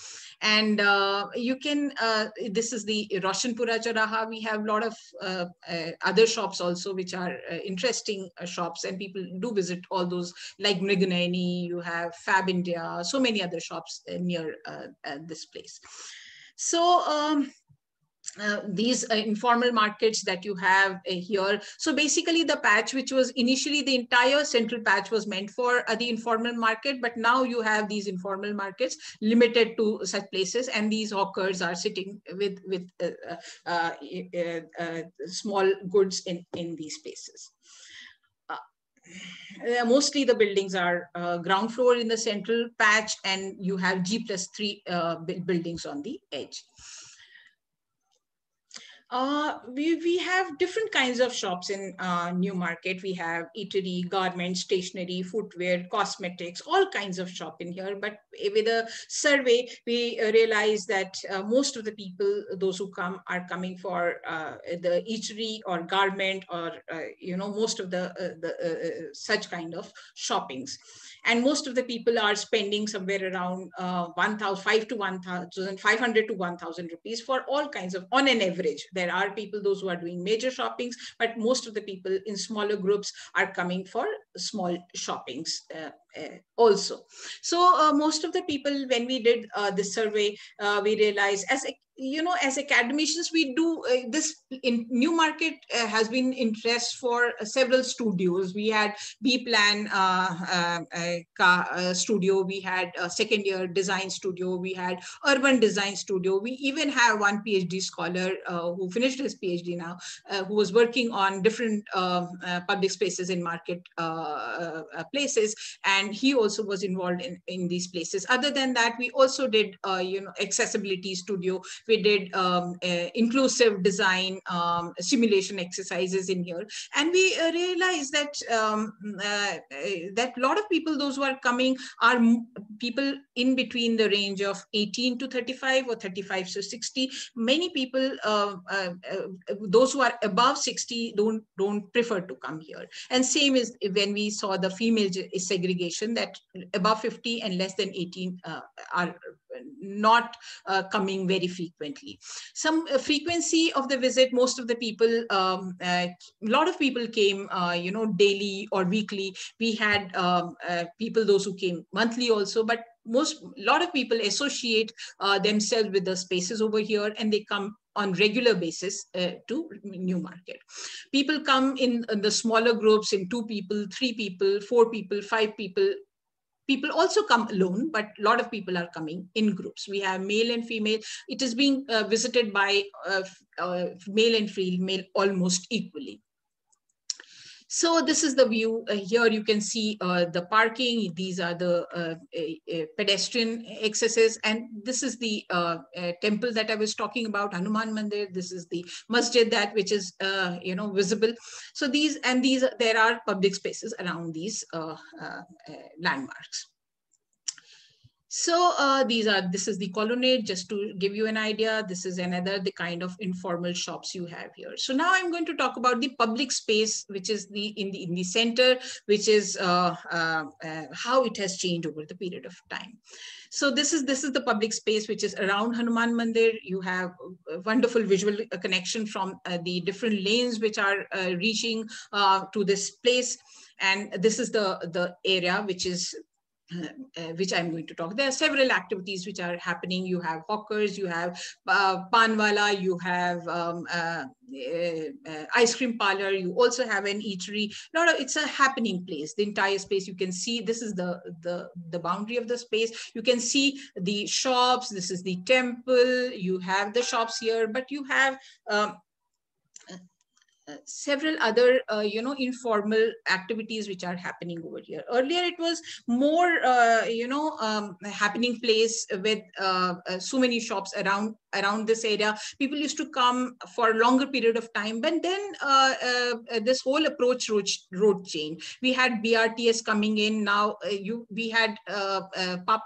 And you can, this is the Roshanpura Charaha. We have a lot of other shops also, which are interesting shops, and people do visit all those, like Mriganayani, you have Fab India, so many other shops near this place. So these informal markets that you have here. So basically the patch, which was initially the entire central patch was meant for the informal market, but now you have these informal markets limited to such places, and these hawkers are sitting with small goods in these places. Mostly the buildings are ground floor in the central patch, and you have G+3 buildings on the edge. We have different kinds of shops in Newmarket. We have eatery, garments, stationery, footwear, cosmetics, all kinds of shop in here. But with a survey, we realize that most of the people, those who come, are coming for the eatery or garment, or most of the such kind of shoppings. And most of the people are spending somewhere around 1,500 to 1,000 rupees for all kinds of, on an average. There are people, those who are doing major shoppings, but most of the people in smaller groups are coming for small shoppings also. So most of the people, when we did this survey, we realized, as academicians, we do this in Newmarket has been interest for several studios. We had B-Plan studio, we had a second year design studio, we had urban design studio. We even have one PhD scholar who finished his PhD now, who was working on different public spaces in market places, and he also was involved in these places. Other than that, we also did accessibility studio. We did inclusive design simulation exercises in here, and we realized that that a lot of people, those who are coming, are people in between the range of 18 to 35 or 35 to 60. Many people, those who are above 60, don't prefer to come here. And same is when we saw the female segregation, that above 50 and less than 18 are not coming very frequently. Some frequency of the visit, most of the people, a lot of people came, daily or weekly. We had people, those who came monthly also, but a lot of people associate themselves with the spaces over here, and they come on regular basis to Newmarket. People come in the smaller groups, in 2 people, 3 people, 4 people, 5 people. People also come alone, but a lot of people are coming in groups. We have male and female. It is being visited by male and female almost equally. So this is the view. Here you can see the parking. These are the pedestrian accesses. And this is the temple that I was talking about, Hanuman Mandir. This is the masjid which is, visible. So there are public spaces around these landmarks. So this is the colonnade, just to give you an idea. This is the kind of informal shops you have here. So now I'm going to talk about the public space, which is in the center, which is how it has changed over the period of time. So this is the public space which is around Hanuman Mandir. You have a wonderful visual connection from the different lanes which are reaching to this place. And this is the area which is which I'm going to talk. There are several activities which are happening. You have hawkers, you have panwala, you have ice cream parlor, you also have an eatery. It's a happening place. The entire space, you can see, this is the boundary of the space. You can see the shops. This is the temple. You have the shops here, but you have several other, informal activities which are happening over here. Earlier, it was more, happening place with so many shops around this area. People used to come for a longer period of time, but then this whole approach road change. We had BRTS coming in. Now we had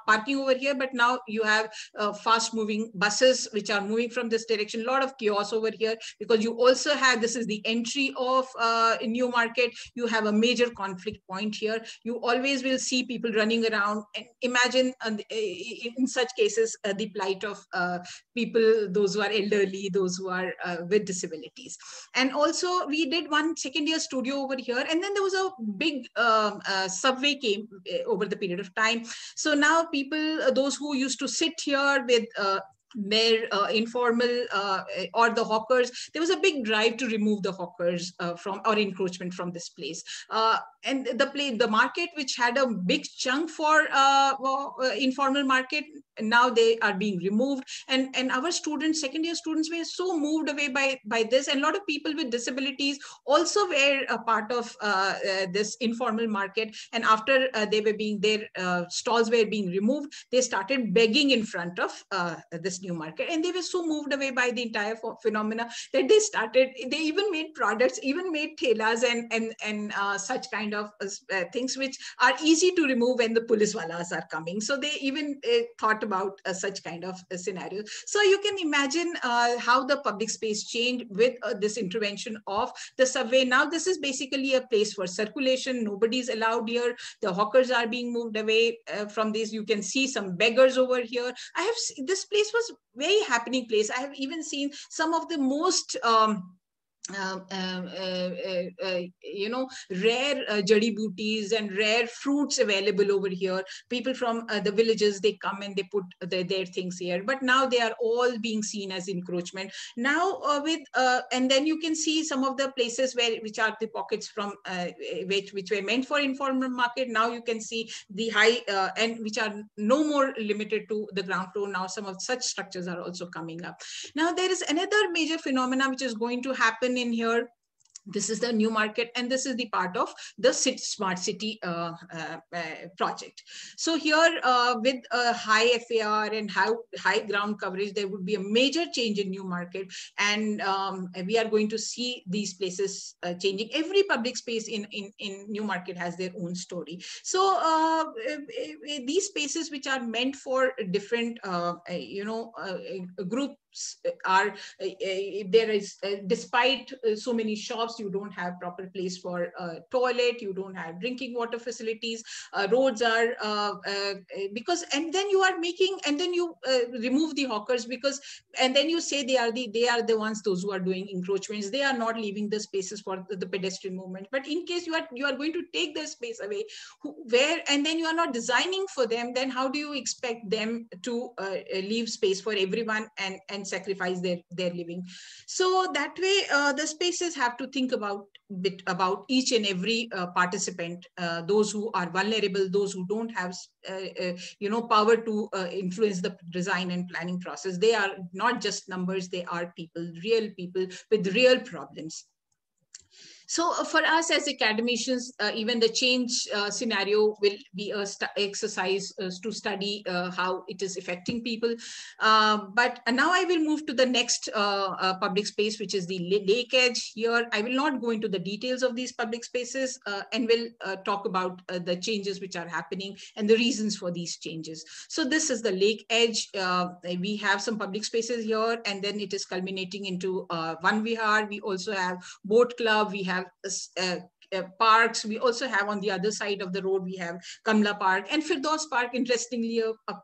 parking over here, but now you have fast moving buses which are moving from this direction. A lot of chaos over here, because you also have, this is the entry of new market, you have a major conflict point here. You always will see people running around, and imagine in such cases the plight of people, those who are elderly, those who are with disabilities. And also we did one second year studio over here, and then there was a big subway came over the period of time. So now people, those who used to sit here with their informal or the hawkers, there was a big drive to remove the hawkers from, or encroachment from this place. And the market, which had a big chunk for informal market, now they are being removed. And our students, second year students, were so moved away by this. And a lot of people with disabilities also were a part of this informal market. And after they were being, their stalls were being removed, they started begging in front of this new market. And they were so moved away by the entire phenomena that they even made products, even made thelas and such kind of things which are easy to remove when the police walas are coming. So they even thought about such kind of scenario. So you can imagine how the public space changed with this intervention of the subway. Now this is basically a place for circulation. Nobody's allowed here. The hawkers are being moved away from this. You can see some beggars over here. This place was very happening place. I have even seen some of the most rare jadi booties and rare fruits available over here. People from the villages, they come and they put their things here. But now they are all being seen as encroachment. Now and then you can see some of the places which are the pockets from which were meant for informal market. Now you can see the high and which are no more limited to the ground floor. Now some of such structures are also coming up. Now there is another major phenomena which is going to happen in here. This is the new market, and this is the part of the smart city project. So here with high FAR and high ground coverage, there would be a major change in new market. And we are going to see these places changing. Every public space in new market has their own story. So these spaces which are meant for different groups are there is despite so many shops, you don't have proper place for toilet, you don't have drinking water facilities, roads are because, and then you are making, and then you remove the hawkers, because, and then you say they are the ones, those who are doing encroachments, they are not leaving the spaces for the pedestrian movement. But in case you are going to take their space away, and then you are not designing for them, then how do you expect them to leave space for everyone and sacrifice their living? So that way the spaces have to think about each and every participant, those who are vulnerable, those who don't have power to influence the design and planning process. They are not just numbers, they are people, real people with real problems. So for us as academicians, even the change scenario will be an exercise to study how it is affecting people. But now I will move to the next public space, which is the lake edge. Here, I will not go into the details of these public spaces and will talk about the changes which are happening and the reasons for these changes. So this is the lake edge. We have some public spaces here, and then it is culminating into one vihar. We also have boat club. We have parks. We also have on the other side of the road, we have Kamla Park and Firdaus Park, interestingly, a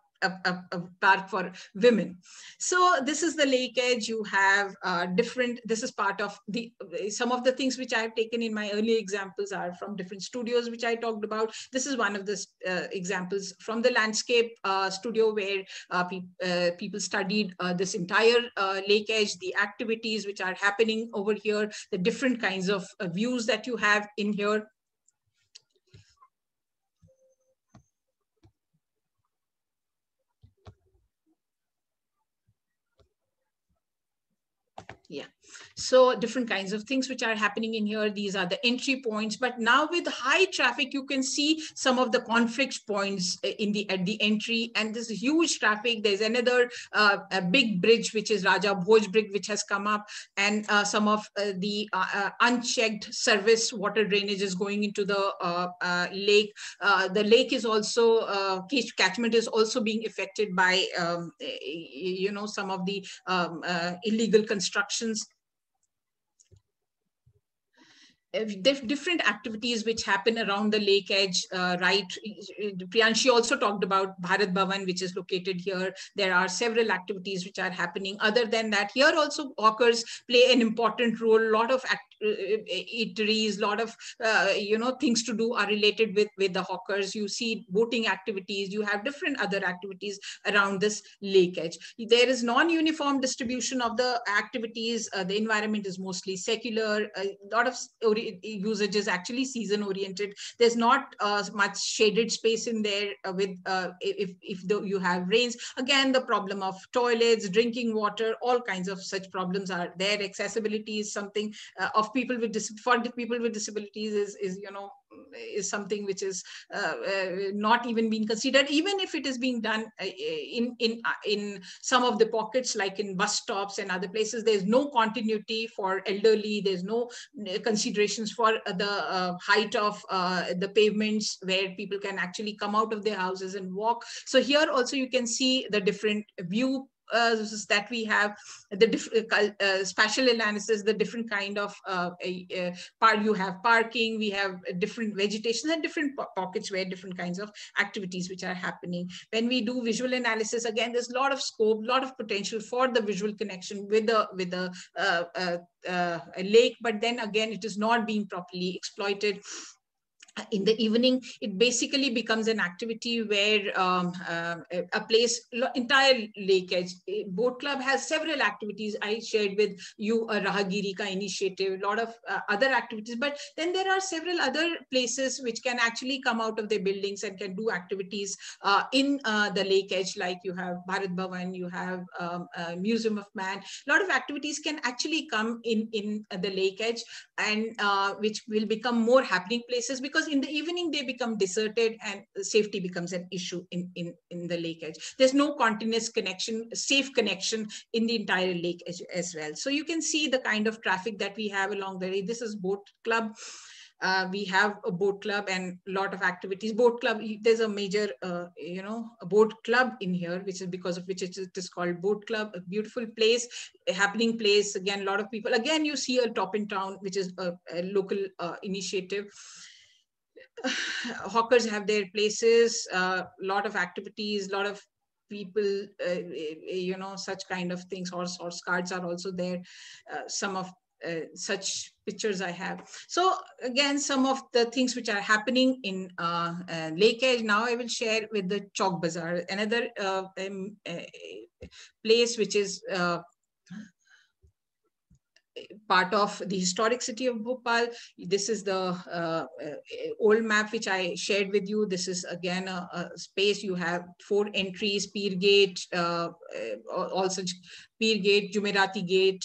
park for women. So this is the lake edge. You have different, this is part of some of the things which I have taken in my early examples are from different studios which I talked about. This is one of the examples from the landscape studio where people studied this entire lake edge, the activities which are happening over here, the different kinds of views that you have in here. Yeah, so different kinds of things which are happening in here. These are the entry points, but now with high traffic, you can see some of the conflict points at the entry, and this huge traffic. There's another a big bridge, which is Raja Bhoj Bridge, which has come up, and some of the unchecked service water drainage is going into the lake. The lake is also, catchment is also being affected by, some of the illegal construction. different activities which happen around the lake edge, right? Priyanshi also talked about Bharat Bhavan, which is located here. There are several activities which are happening. Other than that, here also hawkers play an important role. A lot of eateries, lot of things to do are related with the hawkers. You see boating activities, you have different other activities around this lake edge. There is non-uniform distribution of the activities. The environment is mostly secular. A lot of usage is actually season oriented. There's not much shaded space in there with you have rains. Again, the problem of toilets, drinking water, all kinds of such problems are there. Accessibility is something of people with for the people with disabilities is something which is not even being considered, even if it is being done in some of the pockets, like in bus stops and other places. There's no continuity for elderly. There's no considerations for the height of the pavements where people can actually come out of their houses and walk. So here also you can see the different view that we have, the spatial analysis, the different kind of you have parking, we have different vegetation and different pockets where different kinds of activities which are happening. When we do visual analysis, again, there's a lot of scope, a lot of potential for the visual connection with the lake, but then again, it is not being properly exploited. In the evening, it basically becomes an activity where a place, entire lake edge. Boat Club has several activities. I shared with you a Rahagiri Ka initiative, a lot of other activities, but then there are several other places which can actually come out of their buildings and can do activities in the lake edge, like you have Bharat Bhavan, you have Museum of Man. A lot of activities can actually come in the lake edge, and which will become more happening places, because in the evening they become deserted and safety becomes an issue in the lake edge. There's no continuous connection, safe connection in the entire lake edge as well. So you can see the kind of traffic that we have along the way. This is Boat Club. We have a boat club and a lot of activities. Boat club, there's a major, a boat club in here, which is because of which it is called Boat Club. A beautiful place, a happening place. Again, a lot of people. Again, you see a Top in Town, which is a local initiative. Hawkers have their places, a lot of activities, a lot of people, such kind of things. Horse cards are also there. Some of such pictures I have. So again, some of the things which are happening in Lake Edge. Now I will share with the Chowk Bazaar, another place which is part of the historic city of Bhopal. This is the old map which I shared with you. This is again a space. You have 4 entries: Peer Gate, all such Peer Gate, Jumeirati Gate,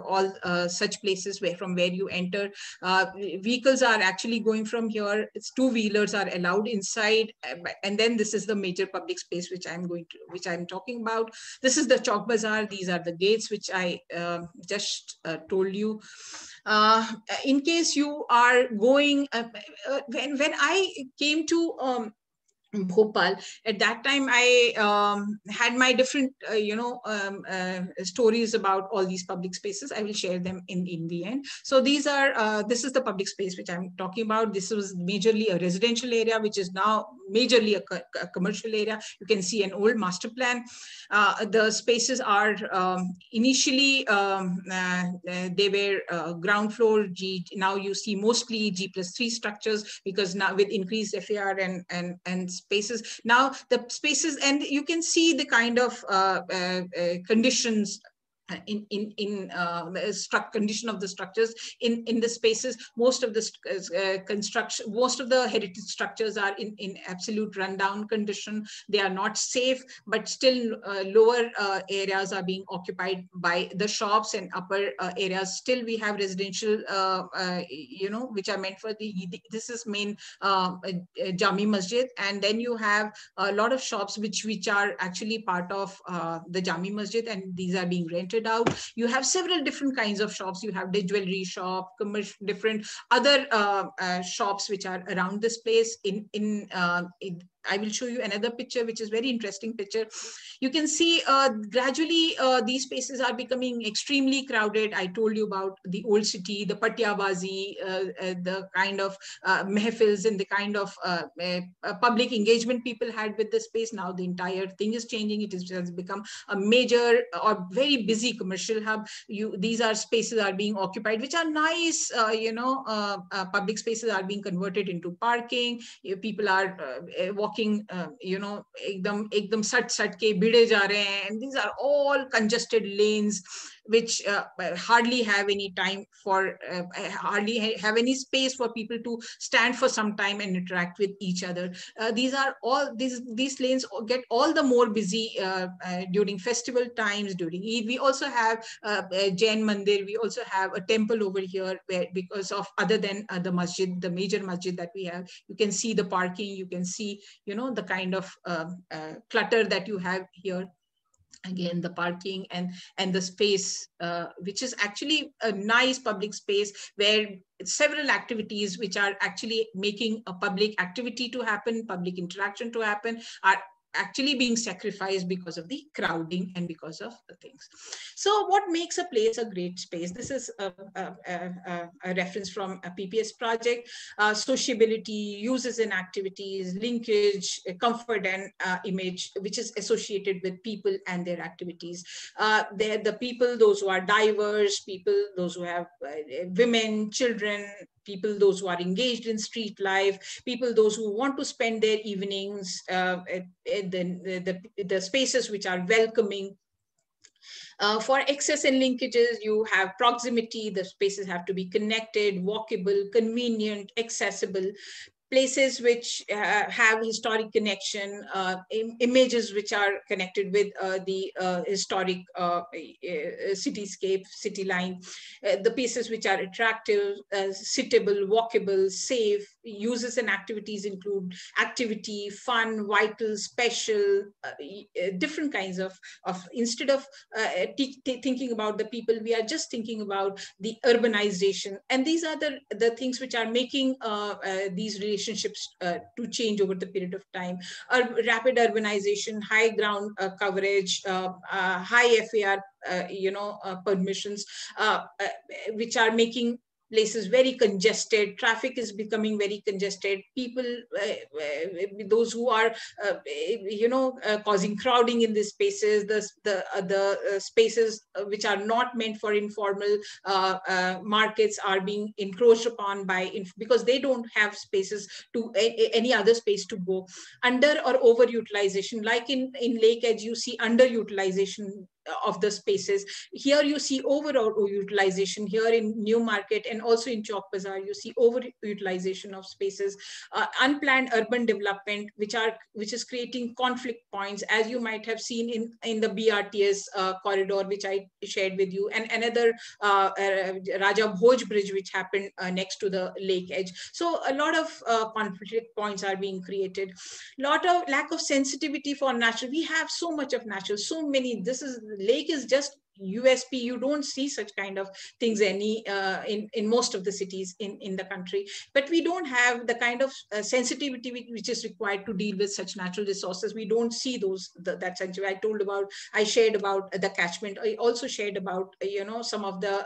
all such places from where you enter. Vehicles are actually going from here. It's 2-wheelers are allowed inside, and then this is the major public space which I'm talking about. This is the Chowk Bazaar. These are the gates which I just told you. In case you are going, when I came to Bhopal, at that time I had my different stories about all these public spaces. I will share them in the end. So these are this is the public space which I'm talking about. This was majorly a residential area, which is now majorly a commercial area. You can see an old master plan. The spaces are initially they were ground floor G. Now you see mostly G+3 structures, because now with increased FAR and spaces, now the spaces, and you can see the kind of conditions in condition of the structures in the spaces. Most of the construction, most of the heritage structures are in absolute rundown condition. They are not safe, but still lower areas are being occupied by the shops, and upper areas still we have residential which are meant for this is main Jami Masjid, and then you have a lot of shops which are actually part of the Jami Masjid, and these are being rented out. You have several different kinds of shops. You have the jewelry shop, different other shops which are around this place. I will show you another picture, which is very interesting picture. You can see gradually these spaces are becoming extremely crowded. I told you about the old city, the Patyabazi, the kind of mehfils and the kind of public engagement people had with the space. Now the entire thing is changing. It has become a major or very busy commercial hub. These are spaces are being occupied, which are nice, public spaces are being converted into parking. People are walking, ekdam sat ke bide ja rahe hain, and these are all congested lanes which hardly have any time for hardly have any space for people to stand for some time and interact with each other. These lanes get all the more busy during festival times, during Eid. We also have Jain Mandir. We also have a temple over here where, because of other than the masjid, the major masjid that we have, you can see the parking, you can see, the kind of clutter that you have here. Again, the parking and the space, which is actually a nice public space where several activities which are actually making a public activity to happen, public interaction to happen, are actually being sacrificed because of the crowding and because of the things. So what makes a place a great space? This is a reference from a PPS project. Sociability, uses and activities, linkage, comfort and image, which is associated with people and their activities. They're the people, those who are diverse, people, those who have women, children, people, those who are engaged in street life, people, those who want to spend their evenings the spaces which are welcoming. For access and linkages, you have proximity. The spaces have to be connected, walkable, convenient, accessible. Places which have historic connection, images which are connected with the historic cityscape, city line, the places which are attractive, suitable, walkable, safe. Uses and activities include activity, fun, vital, special, different kinds of instead of thinking about the people, we are just thinking about the urbanization. And these are the things which are making these relationships to change over the period of time. Rapid urbanization, high ground coverage, high FAR, permissions, which are making places very congested. Traffic is becoming very congested. People, those who are, causing crowding in these spaces, the spaces which are not meant for informal markets are being encroached upon by, because they don't have spaces to any other space to go. Under or overutilization, like in Lake Edge, you see underutilization of the spaces. Here you see overall utilization. Here in New Market and also in Chowk Bazaar, you see overutilization of spaces. Unplanned urban development, which is creating conflict points, as you might have seen in the BRTS corridor, which I shared with you, and another Raja Bhoj Bridge, which happened next to the lake edge. So a lot of conflict points are being created. Lot of lack of sensitivity for natural. We have so much of natural, so many. Lake is just USP. You don't see such kind of things in most of the cities in the country, but we don't have the kind of sensitivity which is required to deal with such natural resources. We don't see that sensitivity. I shared about the catchment. I also shared about some of the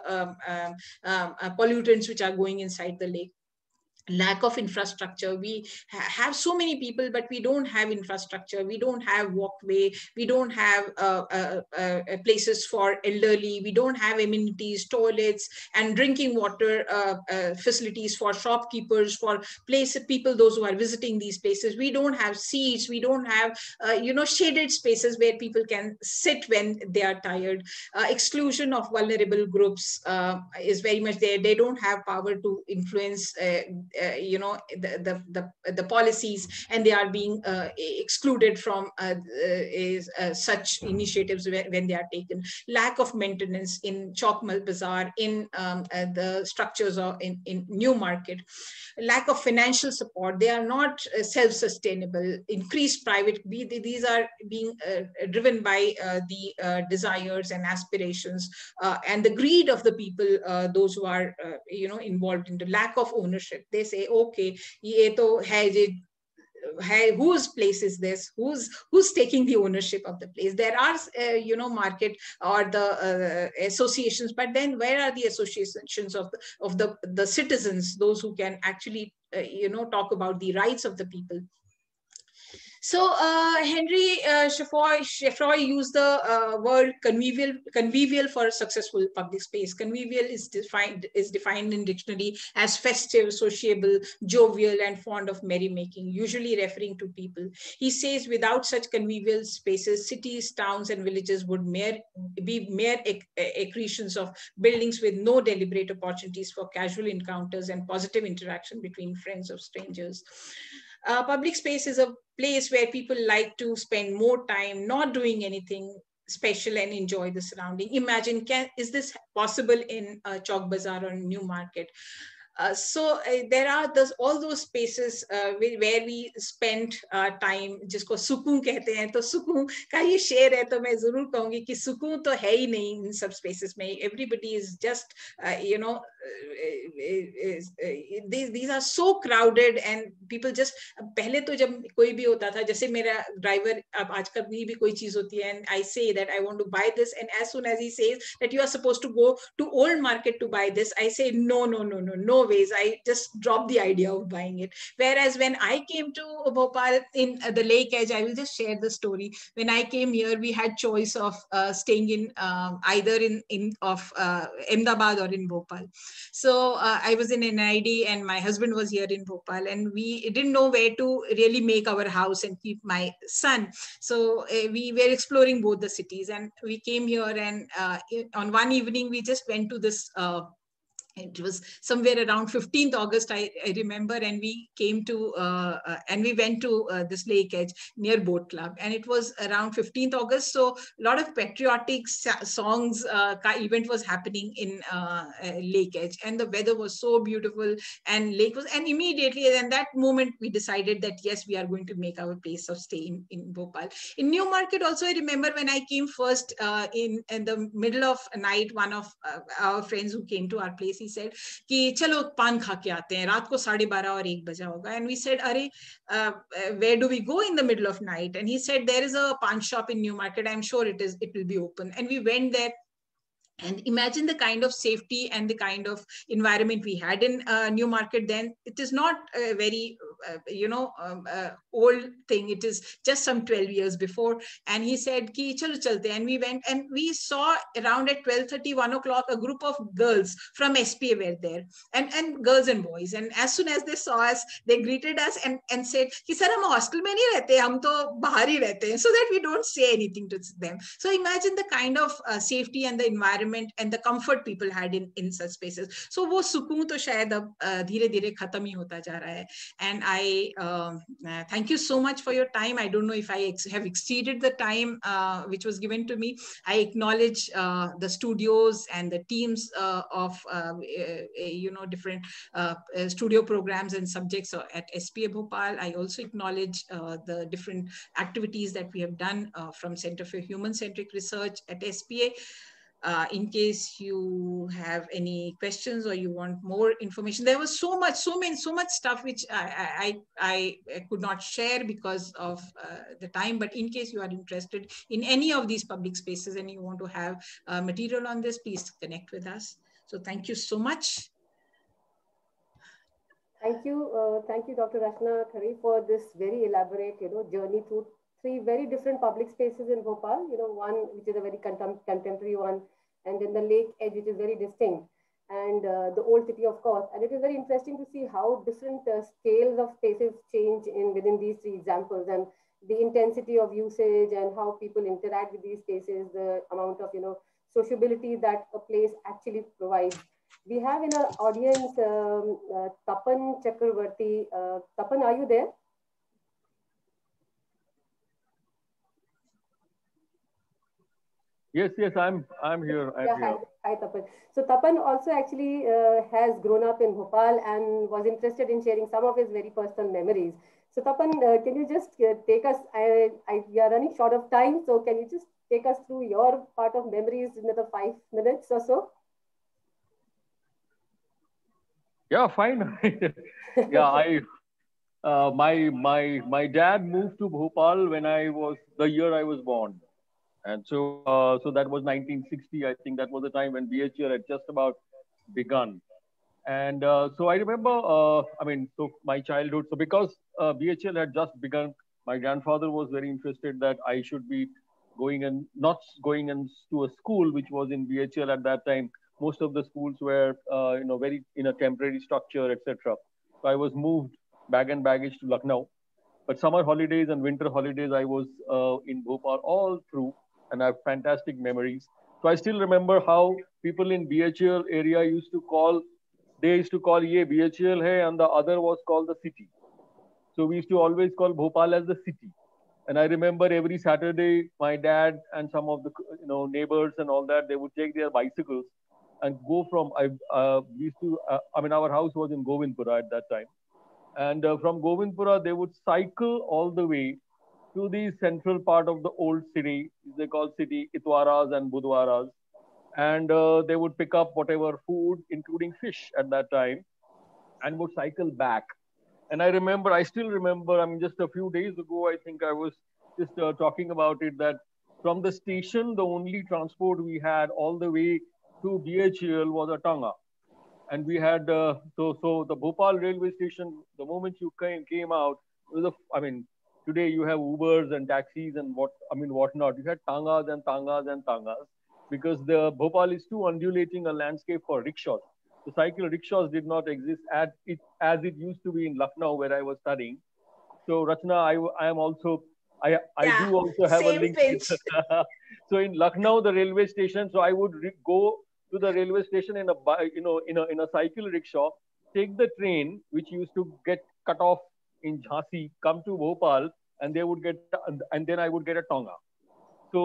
pollutants which are going inside the lake. Lack of infrastructure. We have so many people, but we don't have infrastructure. We don't have walkway. We don't have places for elderly. We don't have amenities, toilets, and drinking water facilities for shopkeepers, for people, those who are visiting these places. We don't have seats. We don't have, shaded spaces where people can sit when they are tired. Exclusion of vulnerable groups is very much there. They don't have power to influence the policies, and they are being excluded from such initiatives when they are taken. Lack of maintenance in Chowk Bazaar, in the structures or in New Market. Lack of financial support. They are not self-sustainable. Increased private. These are being driven by the desires and aspirations and the greed of the people, those who are involved in the lack of ownership. They say, okay, ye to hai je whose place is this, who's taking the ownership of the place. There are market or the associations, but then where are the associations of the citizens, those who can actually talk about the rights of the people? So Henry Shefroy used the word convivial for a successful public space. Convivial is defined in dictionary as festive, sociable, jovial, and fond of merrymaking, usually referring to people. He says without such convivial spaces, cities, towns, and villages would be mere accretions of buildings with no deliberate opportunities for casual encounters and positive interaction between friends or strangers. Public space is a place where people like to spend more time not doing anything special and enjoy the surrounding. Imagine, is this possible in Chowk Bazaar or New Market? So there are all those spaces where we spend time, जिसको सुकून कहते हैं. तो सुकून का ये शेर है, तो मैं जरूर कहूंगी कि सुकून तो है ही नहीं इन सब spaces में. Everybody is just these are so crowded and people just, पहले तो जब कोई भी होता था, जैसे मेरा ड्राइवर अब आज कभी भी कोई चीज होती है and I say that I want to buy this, and as soon as he says that you are supposed to go to Old Market to buy this, I say no ways, I just drop the idea of buying it. Whereas when I came to Bhopal in the lake edge, I will just share the story. When I came here, we had choice of staying in either in Ahmedabad or in Bhopal. So I was in NID and my husband was here in Bhopal, and we didn't know where to really make our house and keep my son. So we were exploring both the cities, and we came here, and on one evening we just went to this it was somewhere around 15th August, I remember, and we came to and we went to this lake edge near Boat Club, and it was around 15th August, so a lot of patriotic songs event was happening in lake edge, and the weather was so beautiful, and lake was, and immediately in that moment we decided that yes, we are going to make our place of stay in Bhopal. In New Market also, I remember when I came first in the middle of night, one of our friends who came to our place, he said कि चलो पान खा के आते हैं, रात को 12:30 और 1 बजा होगा. And we said, अरे where do we go in the middle of night? And he said, there is a pan shop in New Market, I'm sure it will be open. And we went there. And imagine the kind of safety and the kind of environment we had in New Market then. It is not a very, old thing. It is just some 12 years before. And he said, Ki, chalo chalte. And we went and we saw around at 12:30, 1 o'clock, a group of girls from SPA were there. And girls and boys. And as soon as they saw us, they greeted us and said, Ki, sir, hum hostel mein nahi rehte, hum to bahar hi rehte hain, so that we don't say anything to them. So imagine the kind of safety and the environment and the comfort people had in such spaces. So वो सुकून तो शायद अब धीरे धीरे खत्म ही होता जा रहा है. And I thank you so much for your time. I don't know if I have exceeded the time which was given to me. I acknowledge the studios and the teams of different studio programs and subjects at SPA Bhopal. I also acknowledge the different activities that we have done from Center for Human Centric Research at SPA. In case you have any questions or you want more information, there was so much stuff which I could not share because of the time. But in case you are interested in any of these public spaces and you want to have material on this, please connect with us. So thank you so much. Thank you, Dr. Rachna Khare, for this very elaborate, journey through 3 very different public spaces in Bhopal. One which is a very contemporary one, and then the lake edge, which is very distinct, and the old city, of course. And it is very interesting to see how different scales of spaces change within these 3 examples, and the intensity of usage and how people interact with these spaces, the amount of sociability that a place actually provides. We have in our audience Tapan Chakravarti. Tapan, are you there? Yes, I'm here. Hi, Tapan. So Tapan also actually has grown up in Bhopal and was interested in sharing some of his very personal memories. So Tapan, can you just take us? We are running short of time, so can you just take us through your part of memories in another 5 minutes or so? Yeah, fine. Yeah, My dad moved to Bhopal when I was the year I was born, and so that was 1960. I think that was the time when BHL had just about begun. And so I remember, I mean, so my childhood. So because BHL had just begun, my grandfather was very interested that I should be going and not going into a school which was in BHL at that time. Most of the schools were, very in a temporary structure, etc. So I was moved bag and baggage to Lucknow. But summer holidays and winter holidays, I was in Bhopal all through, and I have fantastic memories. So I still remember how people in BHL area used to call, they used to call ye BHL hai, and the other was called the city. So we used to always call Bhopal as the city. And I remember every Saturday, my dad and some of the neighbors and all that, they would take their bicycles and go from. I we used to. I mean, our house was in Govindpura at that time, and from Govindpura, they would cycle all the way to the central part of the old city. They call city Itwaras and Budwaras. And they would pick up whatever food, including fish at that time, and would cycle back. And I still remember, I mean, just a few days ago, I think I was just talking about it that from the station, the only transport we had all the way to BHL was a Tanga. And we had so the Bhopal railway station. The moment you came out, it was I mean, today you have Ubers and taxis and whatnot. You had tangas and tangas and tangas because the Bhopal is too undulating a landscape for rickshaws. The cycle rickshaws did not exist as it used to be in Lucknow where I was studying. So Rachna, I am also I Yeah, do also have a same link with. pinch. So in Lucknow, the railway station. So I would go to the railway station in a in a cycle rickshaw, take the train which used to get cut off in Jhansi, come to Bhopal, and they would get and then I would get a Tonga. So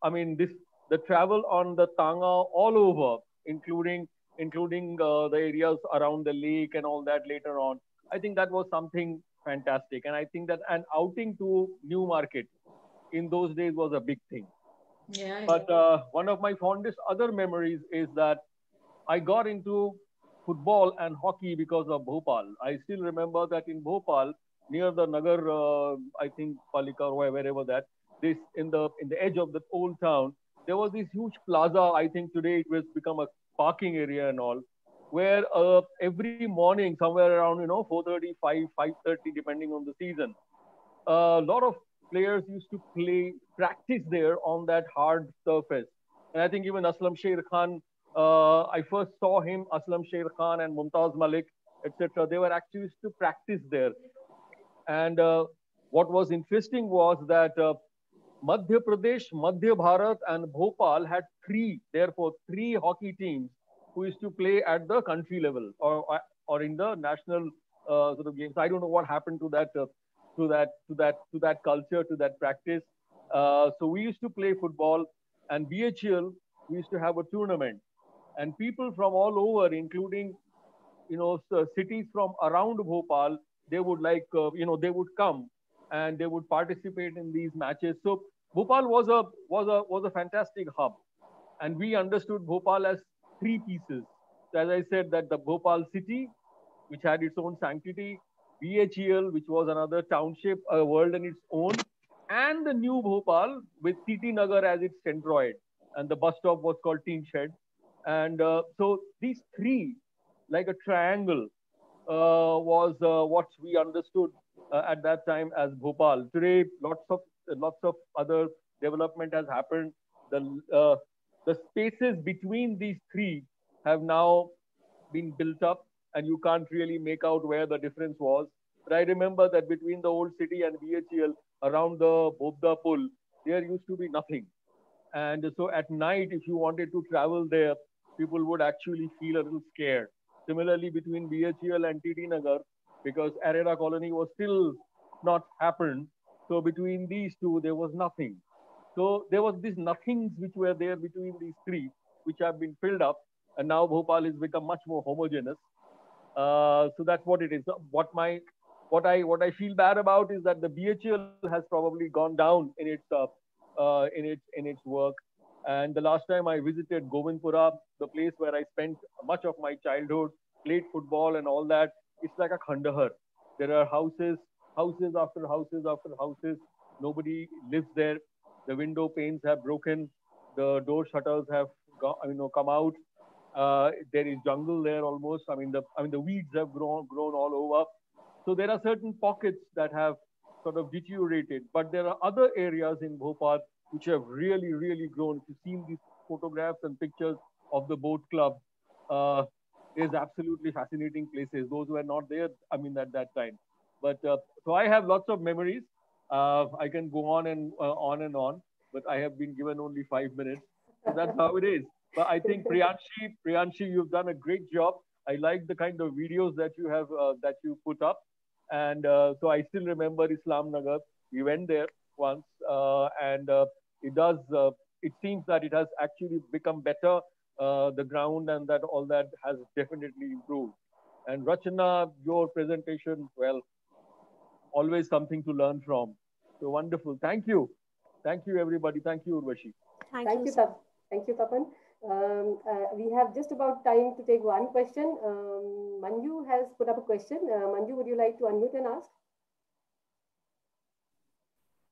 I mean this the travel on the Tanga all over, including the areas around the lake and all that later on. I think that was something fantastic, and I think that an outing to New Market in those days was a big thing. Yeah, yeah. But one of my fondest other memories is that I got into football and hockey because of Bhopal. I still remember that in Bhopal, near the Nagar, I think Palika or wherever that, this in the edge of the old town, there was this huge plaza. I think today it was become a parking area and all, where every morning, somewhere around 4:30, 5:30, depending on the season, a lot of players used to practice there on that hard surface. And I think even Aslam Sher Khan, I first saw him, Aslam Sher Khan and Mumtaz Malik, etc. They were actually used to practice there. And what was interesting was that Madhya Pradesh, Madhya Bharat, and Bhopal had therefore, three hockey teams who used to play at the country level or in the national sort of games. I don't know what happened to that culture, to that practice. So we used to play football, and BHL we used to have a tournament, and people from all over, including cities from around Bhopal, they would they would come and they would participate in these matches. So Bhopal was a fantastic hub, and we understood Bhopal as three pieces. So as I said, that the Bhopal city, which had its own sanctity, BHEL, which was another township, a world in its own, and the new Bhopal with TT Nagar as its centroid, and the bus stop was called Teen Shed. And so these three, like a triangle, was what we understood at that time as Bhopal. Today, lots of other development has happened. The spaces between these three have now been built up, and you can't really make out where the difference was. But I remember that between the old city and BHEL, around the Bobda Pul, there used to be nothing. And so at night, if you wanted to travel there, people would actually feel a little scared. Similarly, between BHEL and TT Nagar, because Arera colony was still not happened. So between these two, there was nothing. So there was these nothings which were there between these three, which have been filled up, and now Bhopal has become much more homogeneous. So that's what it is. What I feel bad about is that the BHL has probably gone down in its work. And the last time I visited Govindpura, the place where I spent much of my childhood, played football and all that, it's like a Khandahar. There are houses after houses after houses. Nobody lives there. The window panes have broken. The door shutters have come out. There is jungle there almost. The weeds have grown all over. So there are certain pockets that have sort of deteriorated, but there are other areas in Bhopal which have really, really grown. If you've seen these photographs and pictures of the boat club, uh, is absolutely fascinating places. Those who are not there, at that time. But so I have lots of memories. I can go on and on, but I have been given only 5 minutes, so that's how it is. But I think Priyanshi, you've done a great job. I like the kind of videos that you put up, and so I still remember Islam Nagar. We went there once, and it does. It seems that it has actually become better. The ground and that all that has definitely improved. And Rachana, your presentation, well, always something to learn from. So wonderful. Thank you, everybody. Thank you, Urvashi. Thank you, Thank you, Tapan. We have just about time to take one question. Manju has put up a question. Manju, would you like to unmute and ask?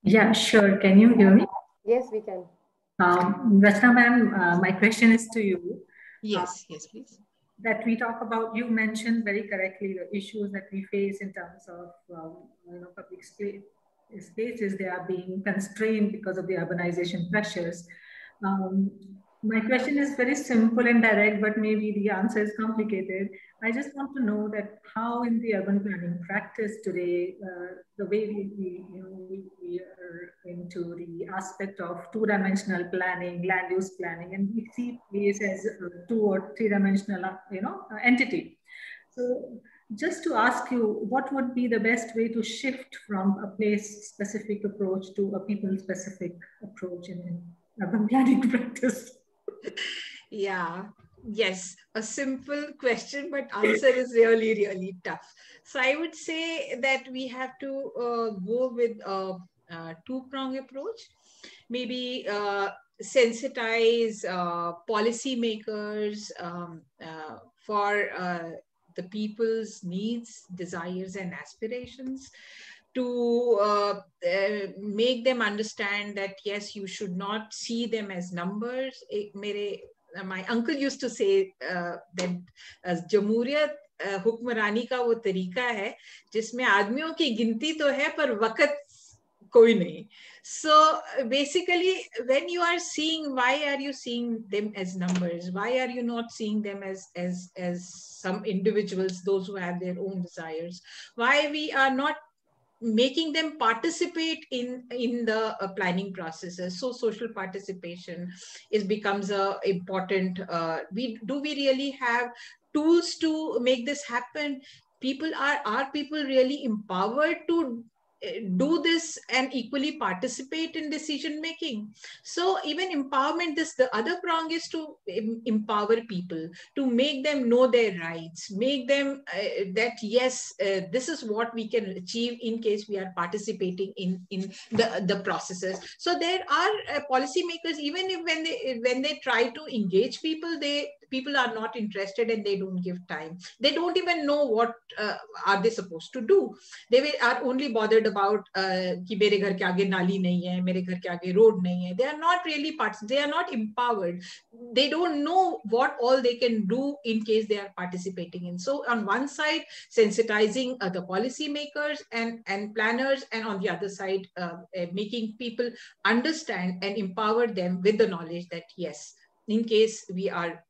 Yeah, sure. Can you hear me? Yes, we can. Rachna ma'am, my question is to you. Yes, please. That we talk about, you mentioned very correctly the issues that we face in terms of public spaces. They are being constrained because of the urbanization pressures. My question is very simple and direct, but maybe the answer is complicated. I just want to know that how in the urban planning practice today, the way we are into the aspect of two-dimensional planning, land use planning, and we see place as a two or three-dimensional, entity. So just to ask you, what would be the best way to shift from a place-specific approach to a people-specific approach in urban planning practice? Yeah. Yes, a simple question, but answer is really, really tough. So I would say that we have to go with a two-prong approach. Maybe sensitize policymakers for the people's needs, desires, and aspirations, to make them understand that yes, you should not see them as numbers. My uncle used to say that jamhuriyat हुक्मरानी का वो तरीका है जिसमें आदमियों की गिनती तो है पर वक्त कोई नहीं. So basically, when you are seeing, why are you seeing them as numbers? Why are you not seeing them as some individuals, those who have their own desires? Why we are not making them participate in the planning processes? So social participation becomes a important. We really have tools to make this happen? Are people really empowered to do this and equally participate in decision making? So even empowerment, the other prong is to empower people, to make them know their rights, make them that yes, this is what we can achieve in case we are participating in the processes. So there are policymakers, even if when they try to engage people are not interested and they don't give time. They don't even know what are they supposed to do. They are only bothered about कि मेरे घर के आगे नाली नहीं है, मेरे घर के आगे road नहीं है. They are not really they are not empowered. They don't know what all they can do in case they are participating in. So on one side, sensitizing the policymakers and planners, and on the other side, making people understand and empower them with the knowledge that yes, in case we are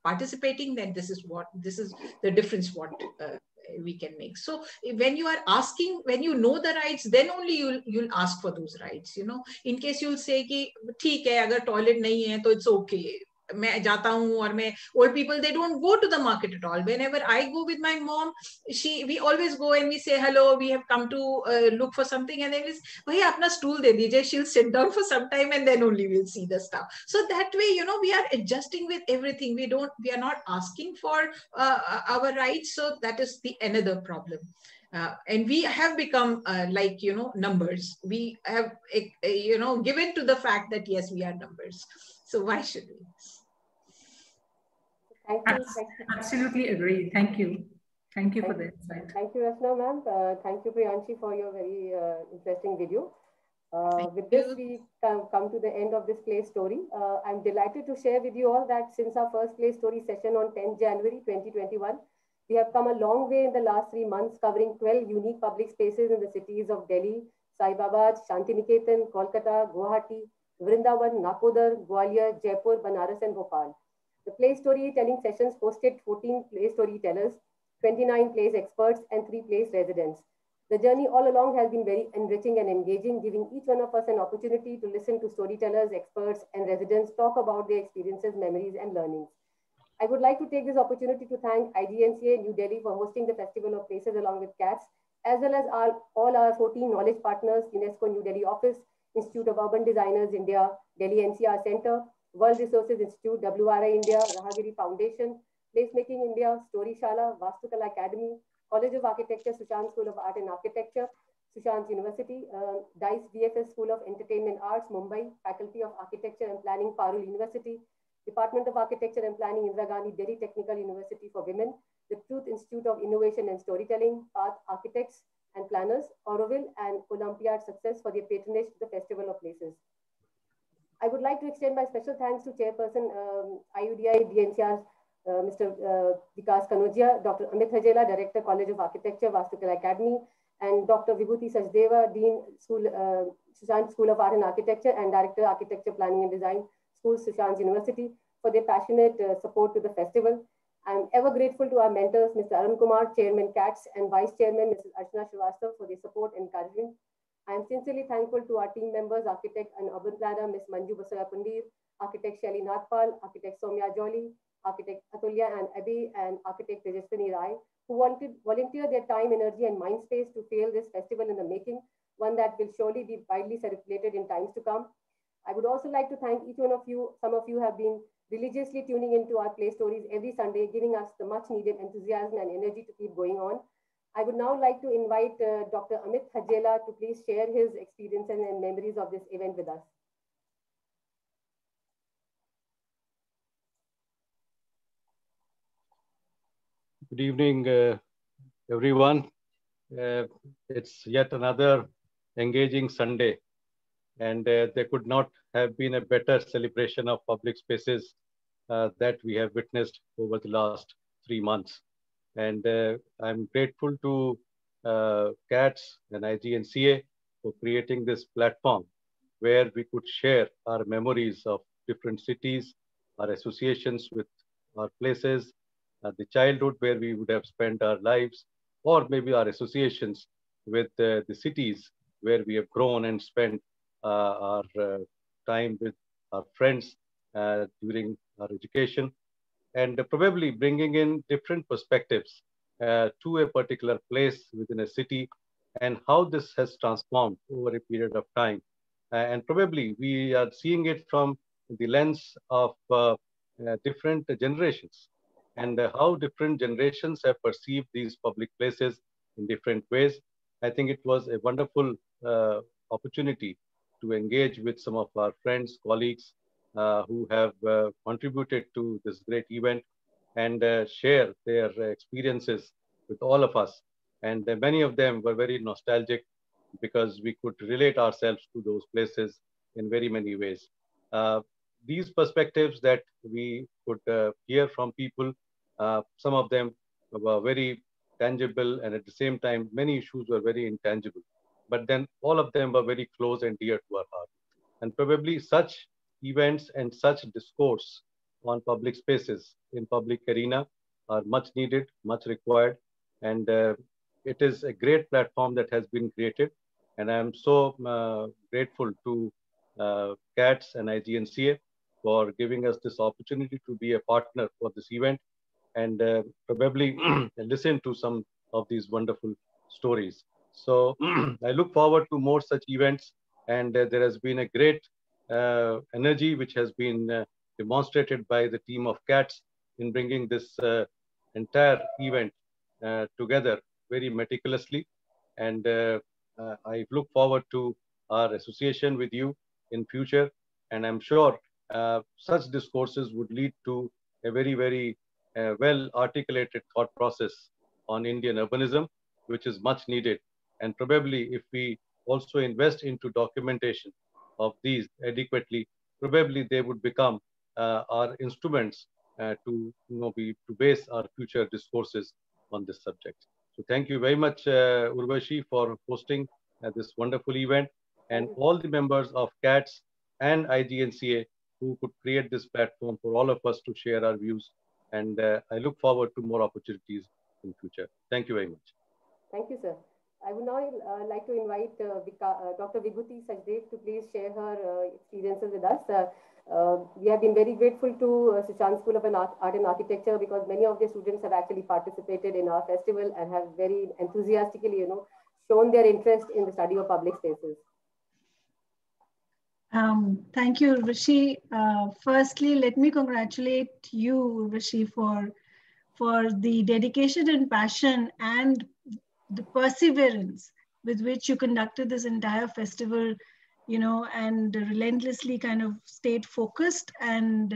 participating, then this is the difference what we can make. So when you are asking, when you know the rights, then only you'll ask for those rights. In case you'll say कि ठीक है, अगर toilet नहीं है तो it's okay. मैं जाता हूँ और मैं old people, they don't go to the market at all. Whenever I go with my mom, we always go and we say hello, we have come to look for something, and then we say भैया अपना stool दे दीजिए. She'll sit down for some time and then only we'll see the stuff. So that way, we are adjusting with everything. We are not asking for our rights. So that is the another problem. And we have become like numbers. We have given to the fact that yes, we are numbers. So why should we? Thank you. Absolutely agree. Thank you. Thank you for the insight. Thank you, Rasna ma'am. Thank you, Priyanshi, for your very interesting video. With this, we come to the end of this play story. I'm delighted to share with you all that since our first play story session on 10th January 2021, we have come a long way in the last 3 months, covering 12 unique public spaces in the cities of Delhi, Saibabad, Shantiniketan, Kolkata, Guwahati, Vrindavan, Nakodar, Gwalior, Jaipur, Banaras, and Bhopal. The play storytelling sessions hosted 14 play storytellers, 29 place experts, and 3 place residents. The journey all along has been very enriching and engaging, giving each one of us an opportunity to listen to storytellers, experts, and residents talk about their experiences, memories, and learnings. I would like to take this opportunity to thank IGNCA New Delhi for hosting the Festival of Places along with CATS, as well as all our 14 knowledge partners, UNESCO New Delhi Office, Institute of Urban Designers India, Delhi NCR Center, World Resources Institute, WRI India, Rahagiri Foundation, Placemaking India, Story Shala, Vastukala Academy, College of Architecture, Sushant School of Art and Architecture, Sushant University, DICE VFS School of Entertainment Arts, Mumbai, Faculty of Architecture and Planning, Parul University, Department of Architecture and Planning, Indira Gandhi Delhi Technical University for Women, the Truth Institute of Innovation and Storytelling, Path Architects and Planners, Auroville and Olympiad Success for their patronage to the Festival of Places. I would like to extend my special thanks to Chairperson IUDI DNCR, Mr. Vikas Kanojia, Dr. Amit Hajela, Director, College of Architecture, Vastukala Academy, and Dr. Vibhuti Sandeep, Dean, Sushant School of Art and Architecture, and Director, Architecture, Planning and Design, School, Sushant University, for their passionate support to the festival. I'm ever grateful to our mentors, Mr. Arun Kumar, Chairman CATS, and Vice Chairman, Mrs. Archana Srivastav, for their support and encouragement. I am sincerely thankful to our team members, Architect and Urban Planner, Ms. Manju Basaya Pundir, Architect Shelly Nathpal, Architect Soumya Jolly, Architect Atulya and Abhi, and Architect Tejaswini Rai, who volunteer their time, energy, and mind space to fuel this festival in the making, one that will surely be widely circulated in times to come. I would also like to thank each one of you. Some of you have been religiously tuning into our play stories every Sunday, giving us the much needed enthusiasm and energy to keep going on. I would now like to invite Dr. Amit Hajela to please share his experiences and memories of this event with us. Good evening, everyone. It's yet another engaging Sunday, and there could not have been a better celebration of public spaces that we have witnessed over the last 3 months. And I'm grateful to CATS and IGNCA for creating this platform where we could share our memories of different cities, our associations with our places, the childhood where we would have spent our lives, or maybe our associations with the cities where we have grown and spent our time with our friends during our education, and probably bringing in different perspectives to a particular place within a city and how this has transformed over a period of time. And probably we are seeing it from the lens of different generations, and how different generations have perceived these public places in different ways. I think it was a wonderful opportunity to engage with some of our friends, colleagues who have contributed to this great event, and share their experiences with all of us. And many of them were very nostalgic because we could relate ourselves to those places in very many ways. These perspectives that we could hear from people, some of them were very tangible, and at the same time, many issues were very intangible. But then all of them were very close and dear to our heart. And probably such events and such discourse on public spaces in public arena are much needed, much required. And it is a great platform that has been created. And I'm so grateful to CATS and IGNCA for giving us this opportunity to be a partner for this event, and probably listen to some of these wonderful stories. So I look forward to more such events, and there has been a great energy which has been demonstrated by the team of CATS in bringing this entire event together very meticulously. And I look forward to our association with you in future. And I'm sure such discourses would lead to a very, very well articulated thought process on Indian urbanism, which is much needed. And probably if we also invest into documentation of these adequately, probably they would become our instruments to base our future discourses on this subject. So thank you very much, Urvashi, for hosting this wonderful event, and all the members of CATS and IGNCA who could create this platform for all of us to share our views. And I look forward to more opportunities in future. Thank you very much. Thank you, sir. I would now like to invite Dr. Vibhuti Sandeep to please share her experiences with us. We have been very grateful to Sushant School of Art and Architecture because many of the students have actually participated in our festival and have very enthusiastically, shown their interest in the study of public spaces. Thank you, Urvashi. Firstly, let me congratulate you, Urvashi, for the dedication and passion and the perseverance with which you conducted this entire festival, and relentlessly kind of stayed focused and,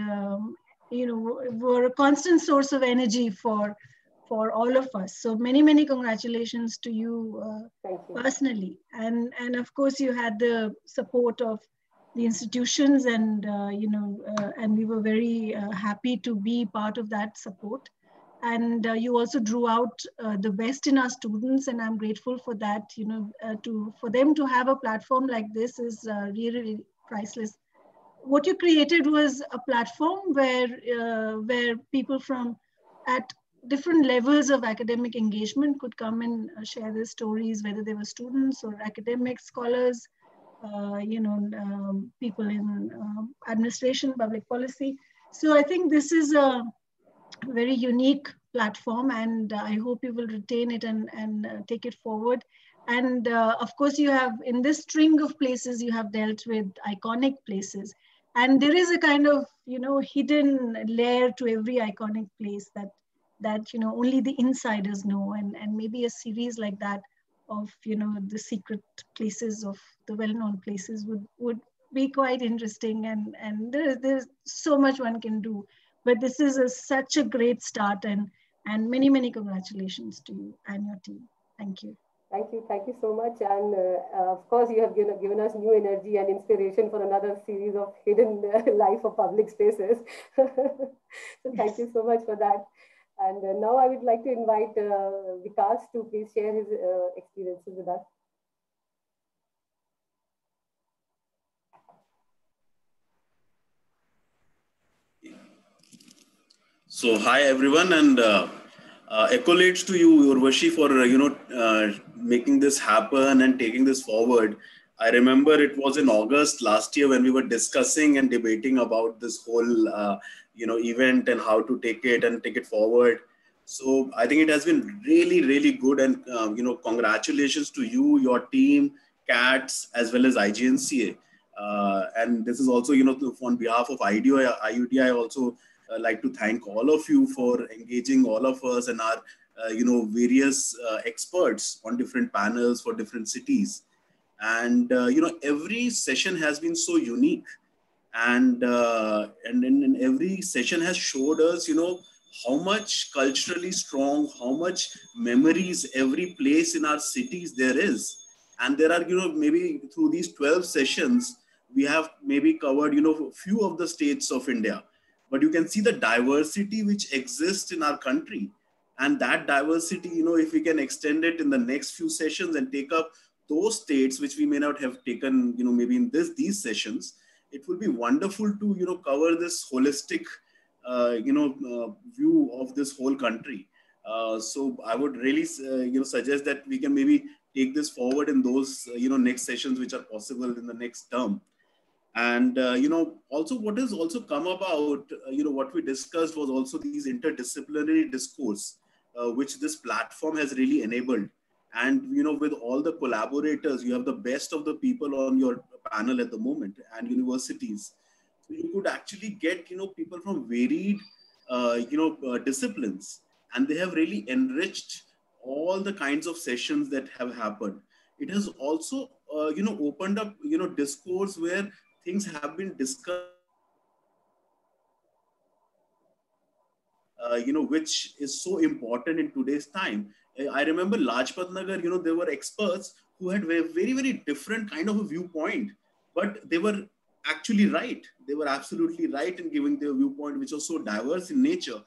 were a constant source of energy for all of us. So many congratulations to you, personally. And of course, you had the support of the institutions and, and we were very happy to be part of that support. And you also drew out the best in our students, and I'm grateful for that. For them to have a platform like this is really priceless. What you created was a platform where people from at different levels of academic engagement could come and share their stories, whether they were students or academic scholars, people in administration, public policy. So I think this is a very unique platform, and I hope you will retain it and take it forward. And of course, you have, in this string of places, you have dealt with iconic places. And there is a kind of, hidden layer to every iconic place that only the insiders know. And maybe a series like that of, the secret places of the well-known places would be quite interesting. And there's so much one can do. But this is such a great start, and many congratulations to you and your team. Thank you. Thank you so much. And of course, you have given us new energy and inspiration for another series of hidden life of public spaces. So thank you so much for that. And now I would like to invite Vikas to please share his experiences with us. So hi everyone, and accolades to you, Urvashi, for making this happen and taking this forward. I remember it was in August last year when we were discussing and debating about this whole event and how to take it forward. So I think it has been really good, and congratulations to you, your team, CATS, as well as IGNCA. And this is also on behalf of IUD, I also like to thank all of you for engaging all of us and our various experts on different panels for different cities. And every session has been so unique, and in every session has showed us how much culturally strong, how much memories every place in our cities there is. And there are maybe through these 12 sessions we have maybe covered few of the states of India. But you can see the diversity which exists in our country. And that diversity, if we can extend it in the next few sessions and take up those states which we may not have taken, maybe in these sessions, it will be wonderful to, cover this holistic, view of this whole country. So I would really, suggest that we can maybe take this forward in those, next sessions which are possible in the next term. And, also what has also come about, what we discussed was also these interdisciplinary discourse, which this platform has really enabled. And, with all the collaborators, you have the best of the people on your panel at the moment, and universities. So you could actually get, people from varied, disciplines, and they have really enriched all the kinds of sessions that have happened. It has also, opened up, discourse where things have been discussed, which is so important in today's time. I remember Lajpat Nagar, there were experts who had very, very different kind of a viewpoint, but they were actually right. They were absolutely right in giving their viewpoint, which was so diverse in nature.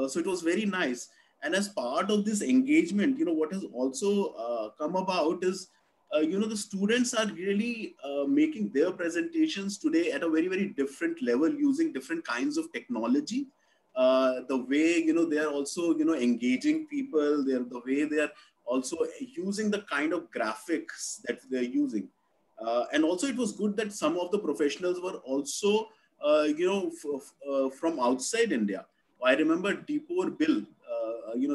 So it was very nice. And as part of this engagement, what has also come about is, the students are really making their presentations today at a very, very different level using different kinds of technology. The way, they are also, engaging people, the way they are also using the kind of graphics that they're using. And also it was good that some of the professionals were also, from outside India. I remember Deepor Bill,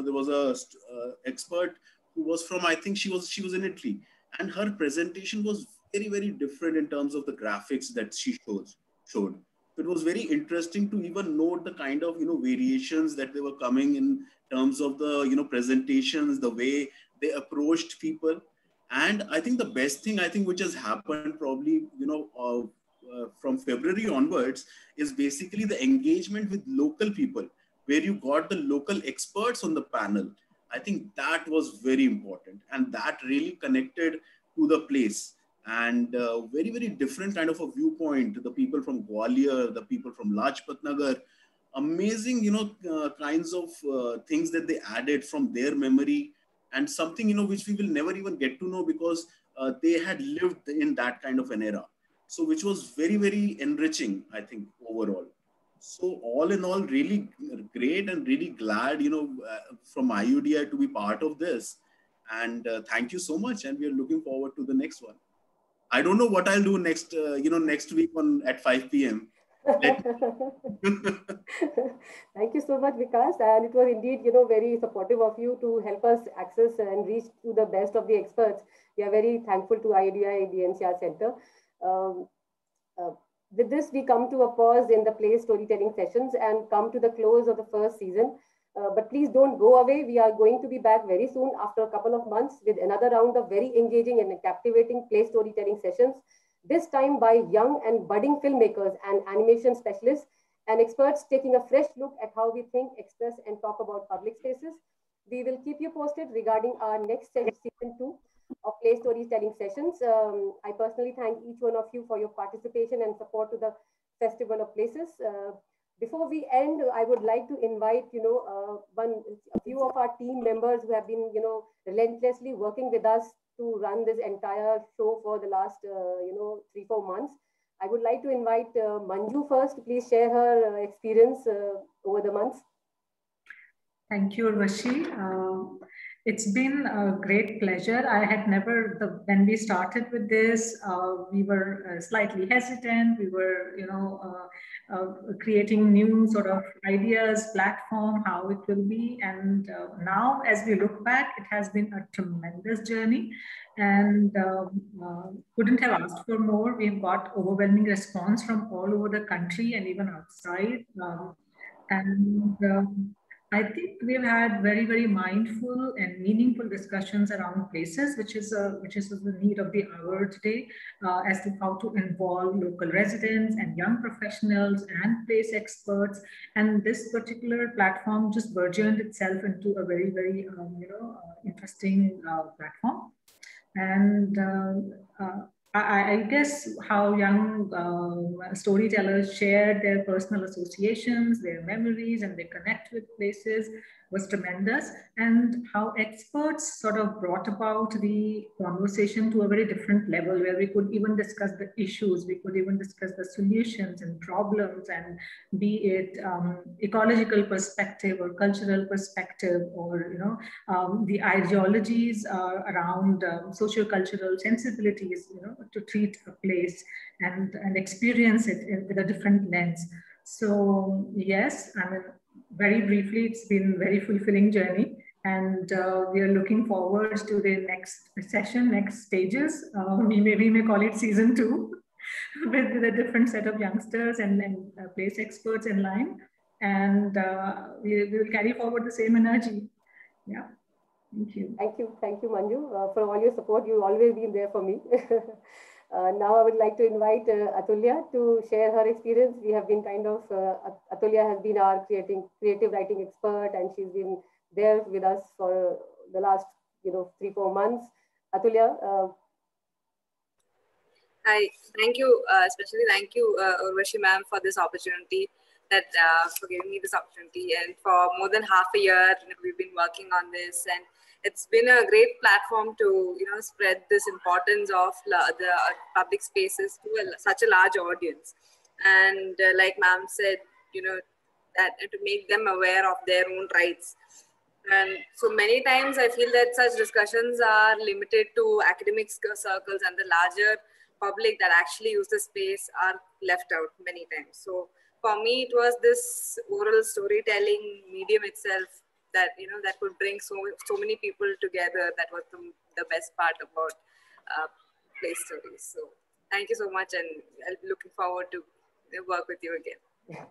there was a expert who was from, I think she was in Italy, and her presentation was very, very different in terms of the graphics that she showed. So it was very interesting to even note the kind of, variations that they were coming in terms of the, presentations, the way they approached people. And I think the best thing, I think, which has happened probably, from February onwards, is basically the engagement with local people, where you got the local experts on the panel. I think that was very important, and that really connected to the place. And very, very different kind of a viewpoint. The people from Gwalior, the people from Lajpat Nagar, amazing, kinds of things that they added from their memory, and something, which we will never even get to know, because they had lived in that kind of an era. So which was very, very enriching, I think, overall. So all in all, really great, and really glad, from IUDI to be part of this. And thank you so much. And we are looking forward to the next one. I don't know what I'll do next, next week at 5 p.m. Thank you so much, Vikas. And it was indeed, very supportive of you to help us access and reach to the best of the experts. We are very thankful to IUDI, the NCR Center. Um, uh, with this, we come to a pause in the play storytelling sessions and come to the close of the first season. But please don't go away. We are going to be back very soon after a couple of months with another round of very engaging and captivating play storytelling sessions, this time by young and budding filmmakers and animation specialists and experts taking a fresh look at how we think, express, and talk about public spaces. We will keep you posted regarding our next season 2 of play storytelling sessions. I personally thank each one of you for your participation and support to the Festival of Places. Before we end, I would like to invite, a few of our team members who have been, relentlessly working with us to run this entire show for the last, 3-4 months. I would like to invite Manju first. Please share her experience over the months. Thank you, Urvashi. It's been a great pleasure. I had never, when we started with this, we were slightly hesitant. We were, creating new sort of ideas, platform, how it will be. And now, as we look back, it has been a tremendous journey, and couldn't have asked for more. We've got overwhelming response from all over the country and even outside. I think we've had very, very mindful and meaningful discussions around places, which is the need of the hour today, as to how to involve local residents and young professionals and place experts. And this particular platform just burgeoned itself into a very, very interesting platform. And I guess how young storytellers share their personal associations, their memories, and they connect with places was tremendous. And how experts sort of brought about the conversation to a very different level, where we could even discuss the issues, we could even discuss the solutions and problems, and be it ecological perspective or cultural perspective, or the ideologies around socio-cultural sensibilities, to treat a place and experience it with a different lens. So yes, I mean, very briefly, it's been a very fulfilling journey, and we are looking forward to the next session, next stages. We may call it season 2, with a different set of youngsters and place experts in line, and we will carry forward the same energy. Yeah. Thank you. Thank you, Manju, for all your support. You've always been there for me. Now I would like to invite Atulya to share her experience. We have been Atulya has been our creative writing expert, and she's been there with us for the last 3-4 months. Atulya. Hi, thank you, especially thank you, Urvashi ma'am, for this opportunity, for giving me this opportunity. And for more than half a year, we've been working on this, and it's been a great platform to spread this importance of the public spaces to such a large audience. And like ma'am said, that to make them aware of their own rights. And so many times I feel that such discussions are limited to academic circles, and the larger public that actually use the space are left out many times. So for me, it was this oral storytelling medium itself that that could bring so many people together. That was the best part about place stories. So thank you so much, and I'll be looking forward to work with you again.